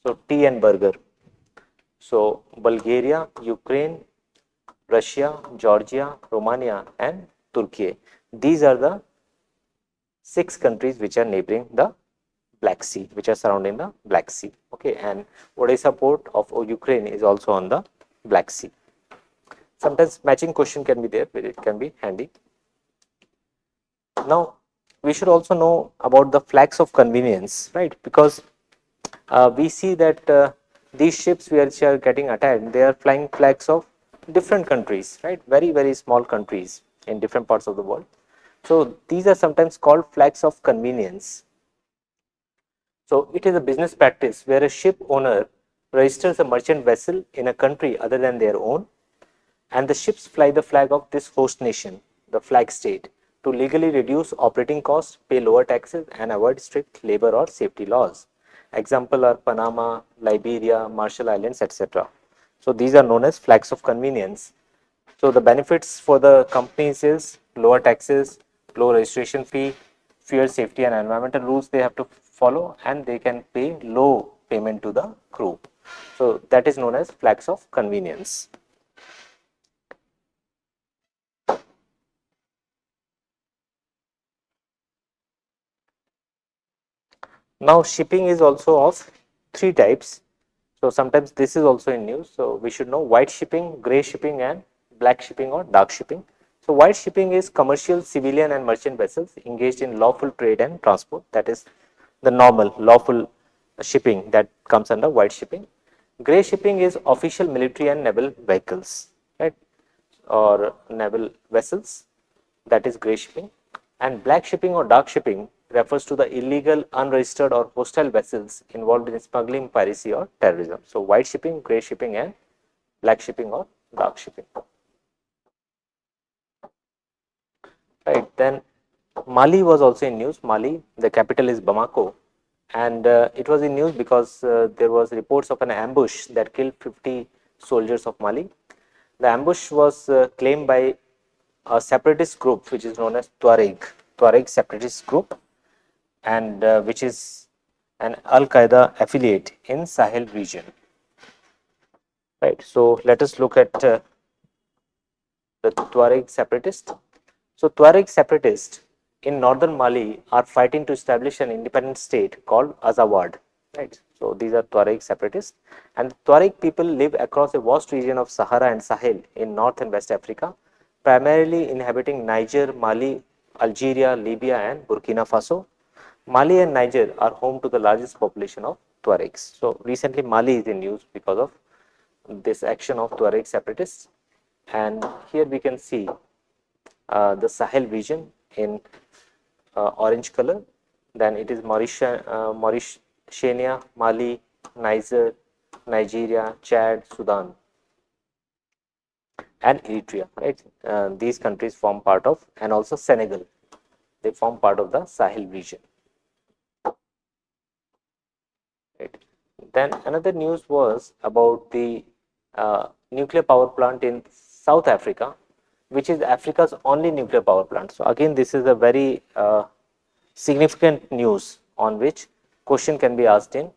So T and burger. So Bulgaria, Ukraine, Russia, Georgia, Romania, and Türkiye. These are the 6 countries which are neighboring the Black Sea, which are surrounding the Black Sea. Okay, and Odessa port of Ukraine is also on the Black Sea. Sometimes matching question can be there, where it can be handy. Now, we should also know about the flags of convenience, right? Because we see that these ships which are getting attacked, they are flying flags of different countries, right? Very, very small countries in different parts of the world. So these are sometimes called flags of convenience. So it is a business practice where a ship owner registers a merchant vessel in a country other than their own, and the ships fly the flag of this host nation, the flag state, to legally reduce operating costs, pay lower taxes, and avoid strict labor or safety laws. Example are Panama, Liberia, Marshall Islands, etc. So these are known as flags of convenience. So the benefits for the companies is lower taxes, low registration fee, fewer safety and environmental rules they have to follow, and they can pay low payment to the crew. So that is known as flags of convenience. Now shipping is also of 3 types. So sometimes this is also in news. So we should know white shipping, gray shipping, and black shipping or dark shipping. So white shipping is commercial, civilian, and merchant vessels engaged in lawful trade and transport. That is the normal lawful shipping that comes under white shipping. Gray shipping is official military and naval vehicles, right, or naval vessels. That is gray shipping. And black shipping or dark shipping refers to the illegal, unregistered, or hostile vessels involved in smuggling, piracy, or terrorism. So white shipping, gray shipping, and black shipping or dark shipping. Right, then Mali was also in news. Mali, the capital is Bamako, and it was in news because there was reports of an ambush that killed 50 soldiers of Mali. The ambush was claimed by a separatist group which is known as Tuareg separatist group, and which is an Al-Qaeda affiliate in Sahel region. Right, so let us look at the Tuareg separatist. So Tuareg separatists in northern Mali are fighting to establish an independent state called Azawad. Right, so these are Tuareg separatists, and the Tuareg people live across a vast region of Sahara and Sahel in North and West Africa. primarily inhabiting Niger, Mali, Algeria, Libya, and Burkina Faso. Mali and Niger are home to the largest population of Tuaregs. So recently Mali is in news because of this action of Tuareg separatists. And here we can see the Sahel region in orange color. Then it is Mauritania, Mali, Niger, Nigeria, Chad, Sudan, and Eritrea. Right? These countries form part of, and also Senegal. They form part of the Sahel region. Right. Then another news was about the nuclear power plant in South Africa, which is Africa's only nuclear power plant. So again, this is a very significant news on which question can be asked in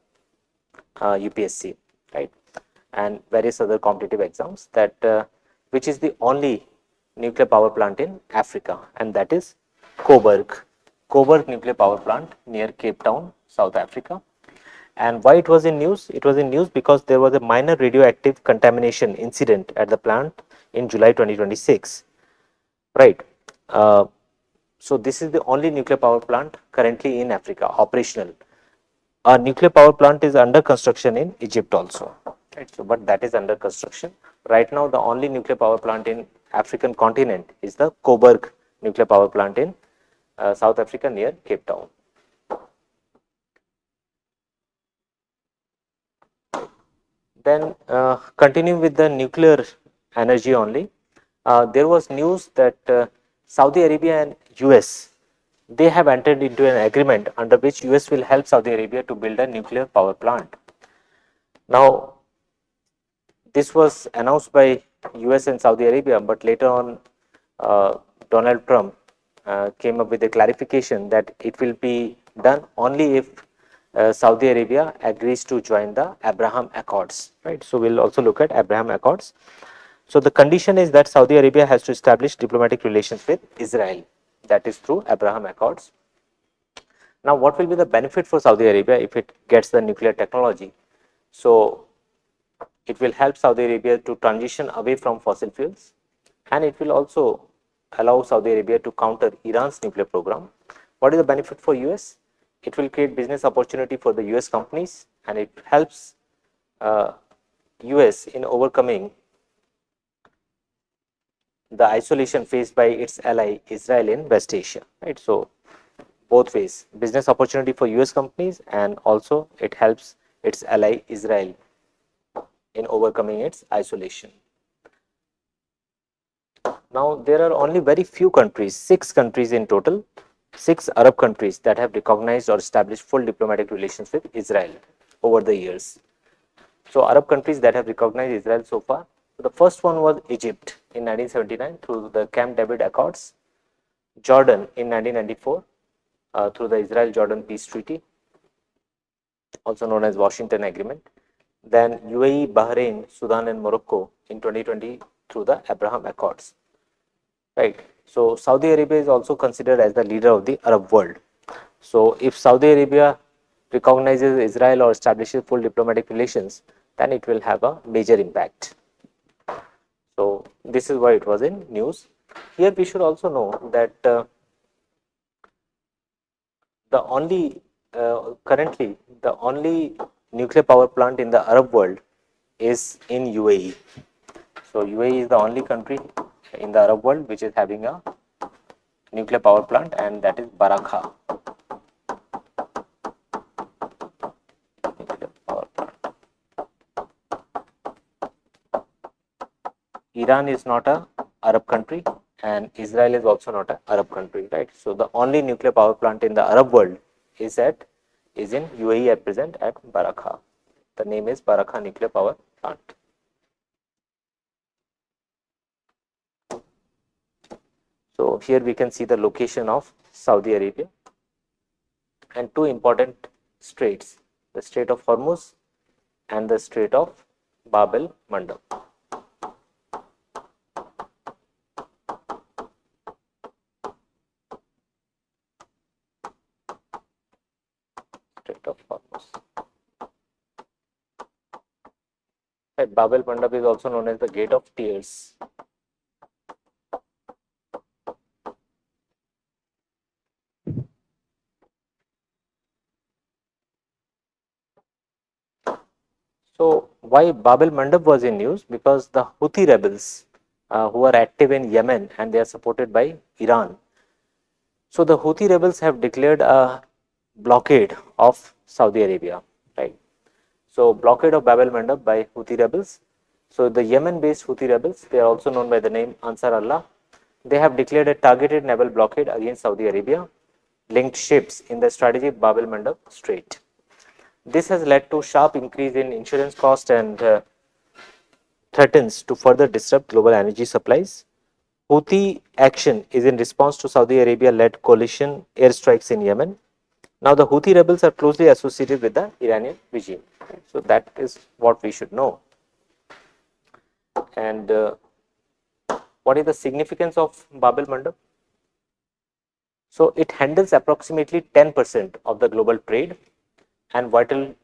UPSC, right, and various other competitive exams, that which is the only nuclear power plant in Africa, and that is Coburg nuclear power plant near Cape Town, South Africa. And why it was in news? It was in news because there was a minor radioactive contamination incident at the plant in July 2026, right. So this is the only nuclear power plant currently in Africa operational. A nuclear power plant is under construction in Egypt also, right? So, but that is under construction. Right now, the only nuclear power plant in African continent is the Coburg nuclear power plant in South Africa near Cape Town. Then continuing with the nuclear energy only, there was news that Saudi Arabia and US, they have entered into an agreement under which US will help Saudi Arabia to build a nuclear power plant. Now, this was announced by US and Saudi Arabia, but later on Donald Trump came up with a clarification that it will be done only if Saudi Arabia agrees to join the Abraham Accords, right? So we'll also look at Abraham Accords. So the condition is that Saudi Arabia has to establish diplomatic relations with Israel, that is through Abraham Accords. Now, what will be the benefit for Saudi Arabia if it gets the nuclear technology? So it will help Saudi Arabia to transition away from fossil fuels, and it will also allow Saudi Arabia to counter Iran's nuclear program. What is the benefit for US? It will create business opportunity for the US companies, and it helps US in overcoming the isolation faced by its ally Israel in West Asia, right? So both ways, business opportunity for US companies, and also it helps its ally Israel in overcoming its isolation. Now, there are only very few countries, 6 countries in total, 6 Arab countries that have recognized or established full diplomatic relations with Israel over the years. So, Arab countries that have recognized Israel so far. So, the first one was Egypt in 1979 through the Camp David Accords, Jordan in 1994 through the Israel-Jordan Peace Treaty, also known as Washington Agreement. Then UAE, Bahrain, Sudan, and Morocco in 2020 through the Abraham Accords. Right. So Saudi Arabia is also considered as the leader of the Arab world. So if Saudi Arabia recognizes Israel or establishes full diplomatic relations, then it will have a major impact. So this is why it was in news. Here we should also know that the only currently the only nuclear power plant in the Arab world is in UAE. So UAE is the only country in the Arab world which is having a nuclear power plant, and that is Barakah. Power plant. Iran is not a Arab country, and Israel is also not an Arab country, right? So the only nuclear power plant in the Arab world is in UAE at present at Barakah. The name is Barakah nuclear power plant. So here we can see the location of Saudi Arabia and 2 important straits, the Strait of Hormuz and the Strait of Bab-el-Mandeb. Strait of Hormuz. Right, Bab-el-Mandeb is also known as the Gate of Tears. So why Bab-el-Mandeb was in news? Because the Houthi rebels who are active in Yemen and they are supported by Iran. So the Houthi rebels have declared a blockade of Saudi Arabia, right? So blockade of Bab-el-Mandeb by Houthi rebels. So the Yemen-based Houthi rebels, they are also known by the name Ansar Allah. They have declared a targeted naval blockade against Saudi Arabia, linked ships in the strategic Bab-el-Mandeb Strait. This has led to sharp increase in insurance cost and threatens to further disrupt global energy supplies. Houthi action is in response to Saudi Arabia-led coalition airstrikes in Yemen. Now, the Houthi rebels are closely associated with the Iranian regime. So, that is what we should know. And what is the significance of Bab-el-Mandeb? So, it handles approximately 10% of the global trade and vital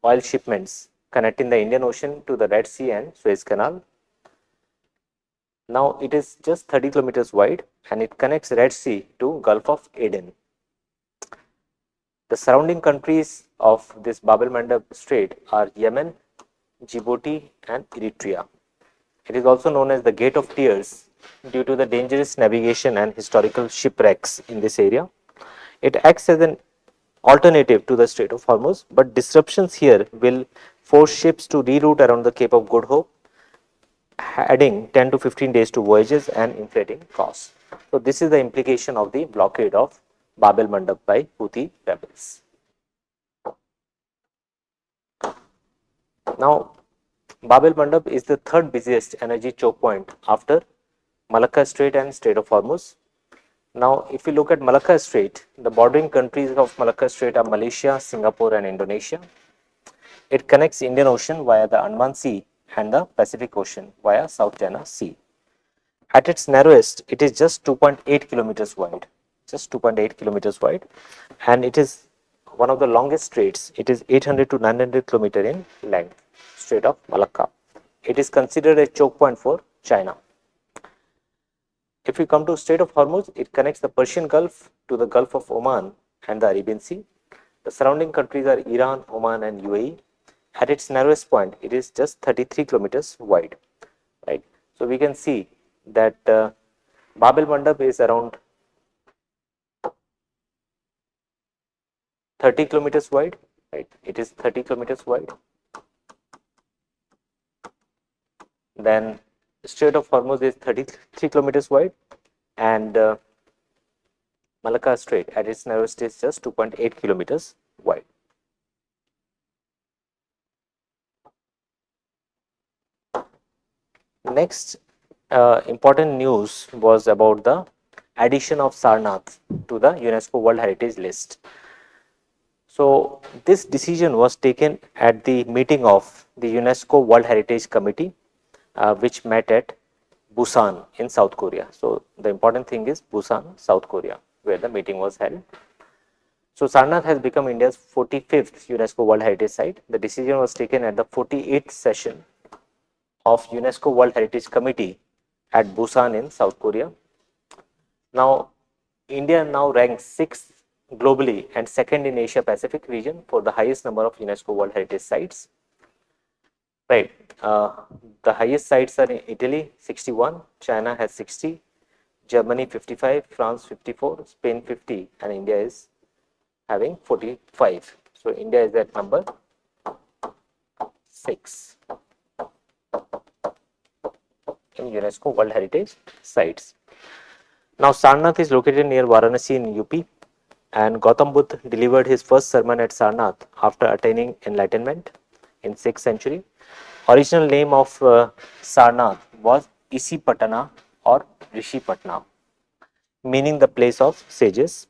oil shipments connecting the Indian Ocean to the Red Sea and Suez Canal. Now, it is just 30 kilometers wide and it connects Red Sea to Gulf of Aden. The surrounding countries of this Bab-el-Mandeb Strait are Yemen, Djibouti and Eritrea. It is also known as the Gate of Tears due to the dangerous navigation and historical shipwrecks in this area. It acts as an alternative to the Strait of Hormuz, but disruptions here will force ships to reroute around the Cape of Good Hope, adding 10 to 15 days to voyages and inflating costs. So this is the implication of the blockade of Bab-el-Mandeb by Houthi rebels. Now, Bab-el-Mandeb is the third busiest energy choke point after Malacca Strait and Strait of Hormuz. Now, if you look at Malacca Strait, the bordering countries of Malacca Strait are Malaysia, Singapore and Indonesia. It connects Indian Ocean via the Andaman Sea and the Pacific Ocean via South China Sea. At its narrowest, it is just 2.8 kilometers wide, and it is one of the longest straits. It is 800 to 900 kilometers in length, Strait of Malacca. It is considered a choke point for China. If we come to Strait of Hormuz, it connects the Persian Gulf to the Gulf of Oman and the Arabian Sea. The surrounding countries are Iran, Oman and UAE. At its narrowest point, it is just 33 kilometers wide, right? So we can see that Bab-el-Mandeb is around 30 kilometers wide, right? It is 30 kilometers wide. Then Strait of Hormuz is 33 kilometers wide, and Malacca Strait at its narrowest is just 2.8 kilometers wide. Next important news was about the addition of Sarnath to the UNESCO World Heritage List. So this decision was taken at the meeting of the UNESCO World Heritage Committee, which met at Busan in South Korea. So the important thing is Busan, South Korea, where the meeting was held. So Sarnath has become India's 45th UNESCO World Heritage Site. The decision was taken at the 48th session of UNESCO World Heritage Committee at Busan in South Korea. Now, India now ranks 6th globally and 2nd in Asia Pacific region for the highest number of UNESCO World Heritage Sites. Right. The highest sites are in Italy 61, China has 60, Germany 55, France 54, Spain 50, and India is having 45. So India is at number 6 in UNESCO World Heritage Sites. Now Sarnath is located near Varanasi in UP, and Gautam Buddha delivered his first sermon at Sarnath after attaining enlightenment in 6th century. Original name of Sarnath was Isipatana or Rishipatna, meaning the place of sages.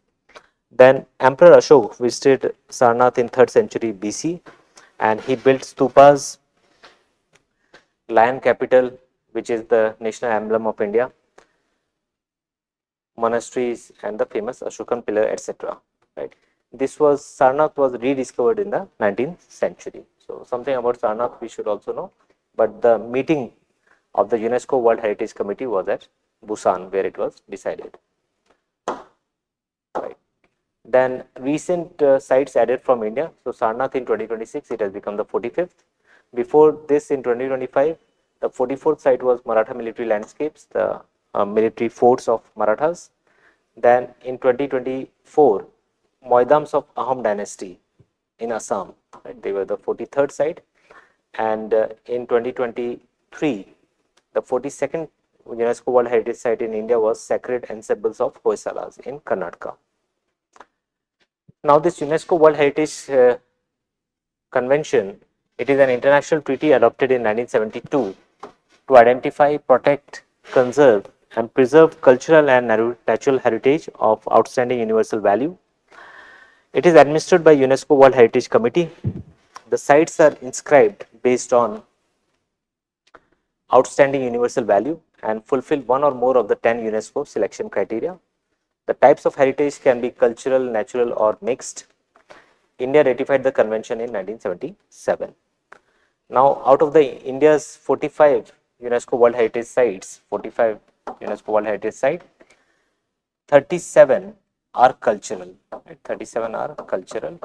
Then Emperor Ashok visited Sarnath in 3rd century BC, and he built stupas, lion capital, which is the national emblem of India, monasteries, and the famous Ashokan pillar, etc. Right. This was Sarnath was rediscovered in the 19th century. So something about Sarnath we should also know. But the meeting of the UNESCO World Heritage Committee was at Busan, where it was decided. Right. Then recent sites added from India. So Sarnath in 2026, it has become the 45th. Before this, in 2025, the 44th site was Maratha military landscapes, the military forts of Marathas. Then in 2024, Moidams of Ahom dynasty in Assam, right? They were the 43rd site. And in 2023, the 42nd UNESCO World Heritage Site in India was Sacred Ensembles of Hoysalas in Karnataka. Now, this UNESCO World Heritage Convention, it is an international treaty adopted in 1972 to identify, protect, conserve, and preserve cultural and natural heritage of outstanding universal value. It is administered by UNESCO World Heritage Committee. The sites are inscribed based on outstanding universal value and fulfill one or more of the 10 UNESCO selection criteria. The types of heritage can be cultural, natural, or mixed. India ratified the convention in 1977. Now, out of the India's 45 UNESCO World Heritage Sites, 45 UNESCO World Heritage Sites, 37 are cultural. Right? 37 are cultural,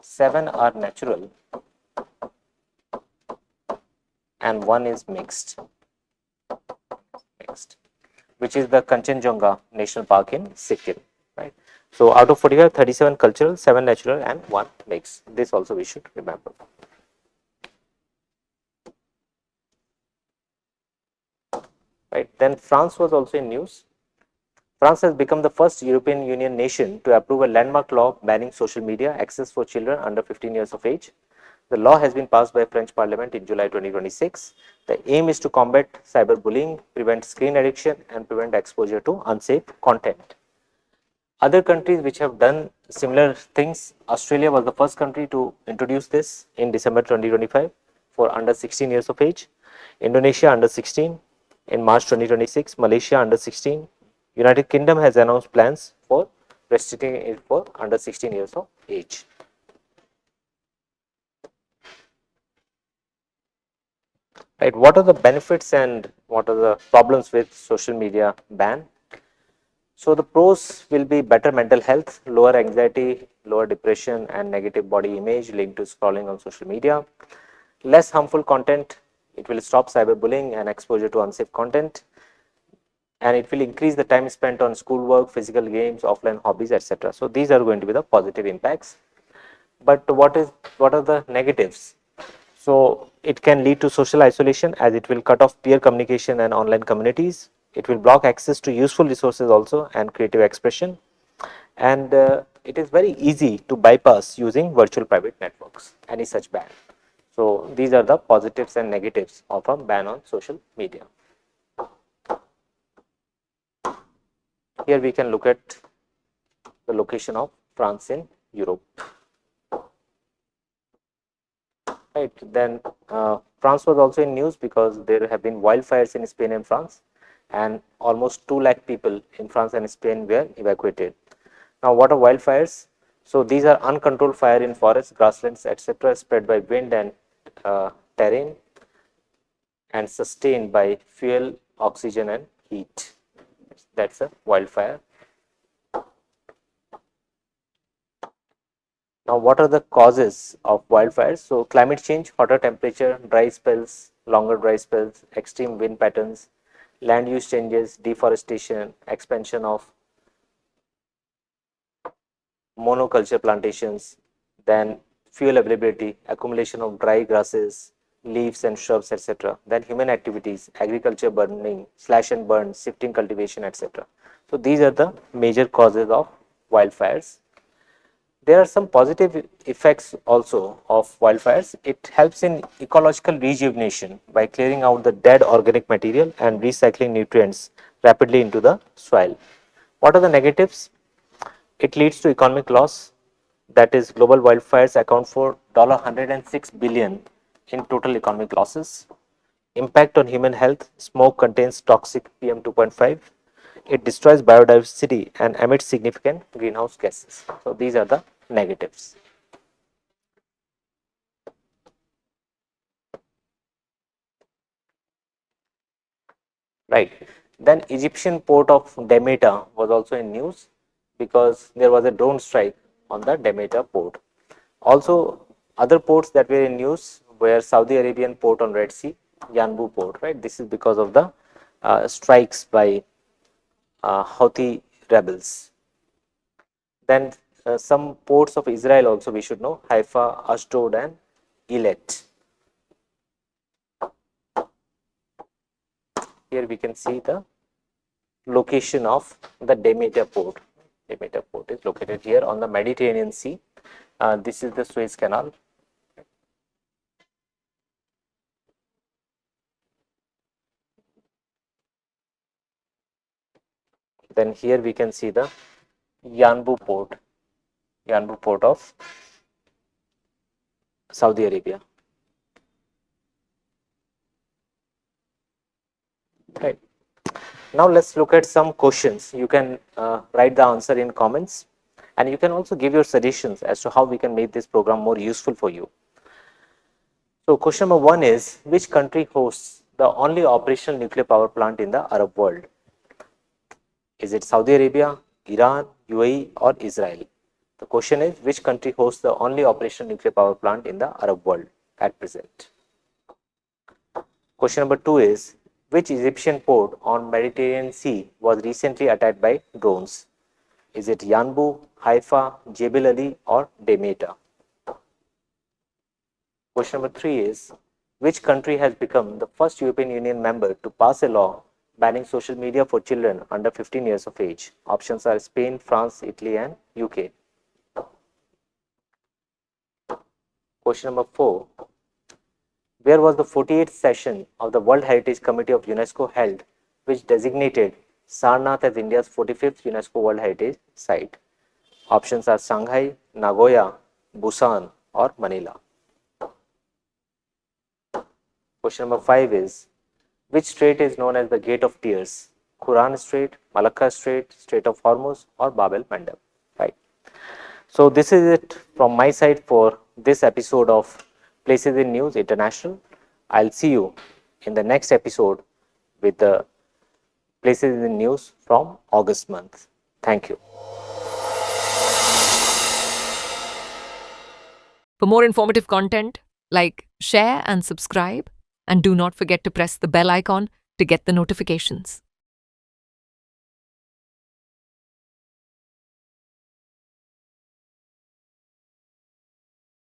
7 are natural, and 1 is mixed, which is the Kanchenjunga National Park in Sikkim. Right? So, out of 45, 37 cultural, 7 natural, and 1 mixed. This also we should remember. Right. Then France was also in news. France has become the first European Union nation to approve a landmark law banning social media access for children under 15 years of age. The law has been passed by French Parliament in July 2026. The aim is to combat cyberbullying, prevent screen addiction, and prevent exposure to unsafe content. Other countries which have done similar things, Australia was the first country to introduce this in December 2025 for under 16 years of age. Indonesia under 16 in March 2026. Malaysia under 16. United Kingdom has announced plans for restricting it for under 16 years of age. Right, what are the benefits and what are the problems with social media ban? So the pros will be better mental health, lower anxiety, lower depression, and negative body image linked to scrolling on social media. Less harmful content, it will stop cyberbullying and exposure to unsafe content. And it will increase the time spent on schoolwork, physical games, offline hobbies, etc. So these are going to be the positive impacts. But what are the negatives? So it can lead to social isolation as it will cut off peer communication and online communities. It will block access to useful resources also and creative expression. And it is very easy to bypass using virtual private networks, any such ban. So these are the positives and negatives of a ban on social media. Here we can look at the location of France in Europe. Right, then France was also in news because there have been wildfires in Spain and France, and almost 2 lakh people in France and Spain were evacuated. Now, what are wildfires? So these are uncontrolled fire in forests, grasslands, etc., spread by wind and terrain, and sustained by fuel, oxygen, and heat. That's a wildfire. Now, what are the causes of wildfires? So, climate change, hotter temperature, dry spells, longer dry spells, extreme wind patterns, land use changes, deforestation, expansion of monoculture plantations, then fuel availability, accumulation of dry grasses, leaves and shrubs, etc. Then human activities, agriculture burning, slash and burn, shifting cultivation, etc. So, these are the major causes of wildfires. There are some positive effects also of wildfires. It helps in ecological rejuvenation by clearing out the dead organic material and recycling nutrients rapidly into the soil. What are the negatives? It leads to economic loss. That is, global wildfires account for $106 billion in total economic losses. Impact on human health. Smoke contains toxic PM 2.5. It destroys biodiversity and emits significant greenhouse gases. So these are the negatives. Right. Then Egyptian port of Demeter was also in news because there was a drone strike on the Demeter port. Also, Other ports that were in news were Saudi Arabian port on Red Sea, Yanbu port, right? This is because of the strikes by Houthi rebels. Then some ports of Israel also we should know, Haifa, Ashdod and Eilat. Here we can see the location of the Deita port. Deita port is located here on the Mediterranean Sea. This is the Suez Canal. Then here we can see the Yanbu port of Saudi Arabia. Right. Now let's look at some questions. You can write the answer in comments, and you can also give your suggestions as to how we can make this program more useful for you. So question number 1 is, which country hosts the only operational nuclear power plant in the Arab world? Is it Saudi Arabia, Iran, UAE or Israel? The question is, which country hosts the only operational nuclear power plant in the Arab world at present? Question number 2 is, which Egyptian port on Mediterranean Sea was recently attacked by drones? Is it Yanbu, Haifa, Jebel Ali or Deita? Question number 3 is, which country has become the first European Union member to pass a law banning social media for children under 15 years of age? Options are Spain, France, Italy and UK. Question number 4. Where was the 48th session of the World Heritage Committee of UNESCO held, which designated Sarnath as India's 45th UNESCO World Heritage Site? Options are Shanghai, Nagoya, Busan or Manila. Question number 5 is, which strait is known as the Gate of Tears? Quran Strait, Malacca Strait, Strait of Hormuz or Bab-el-Mandeb, right? So this is it from my side for this episode of Places in News International. I'll see you in the next episode with the Places in News from August month. Thank you. For more informative content, like, share and subscribe, and do not forget to press the bell icon to get the notifications.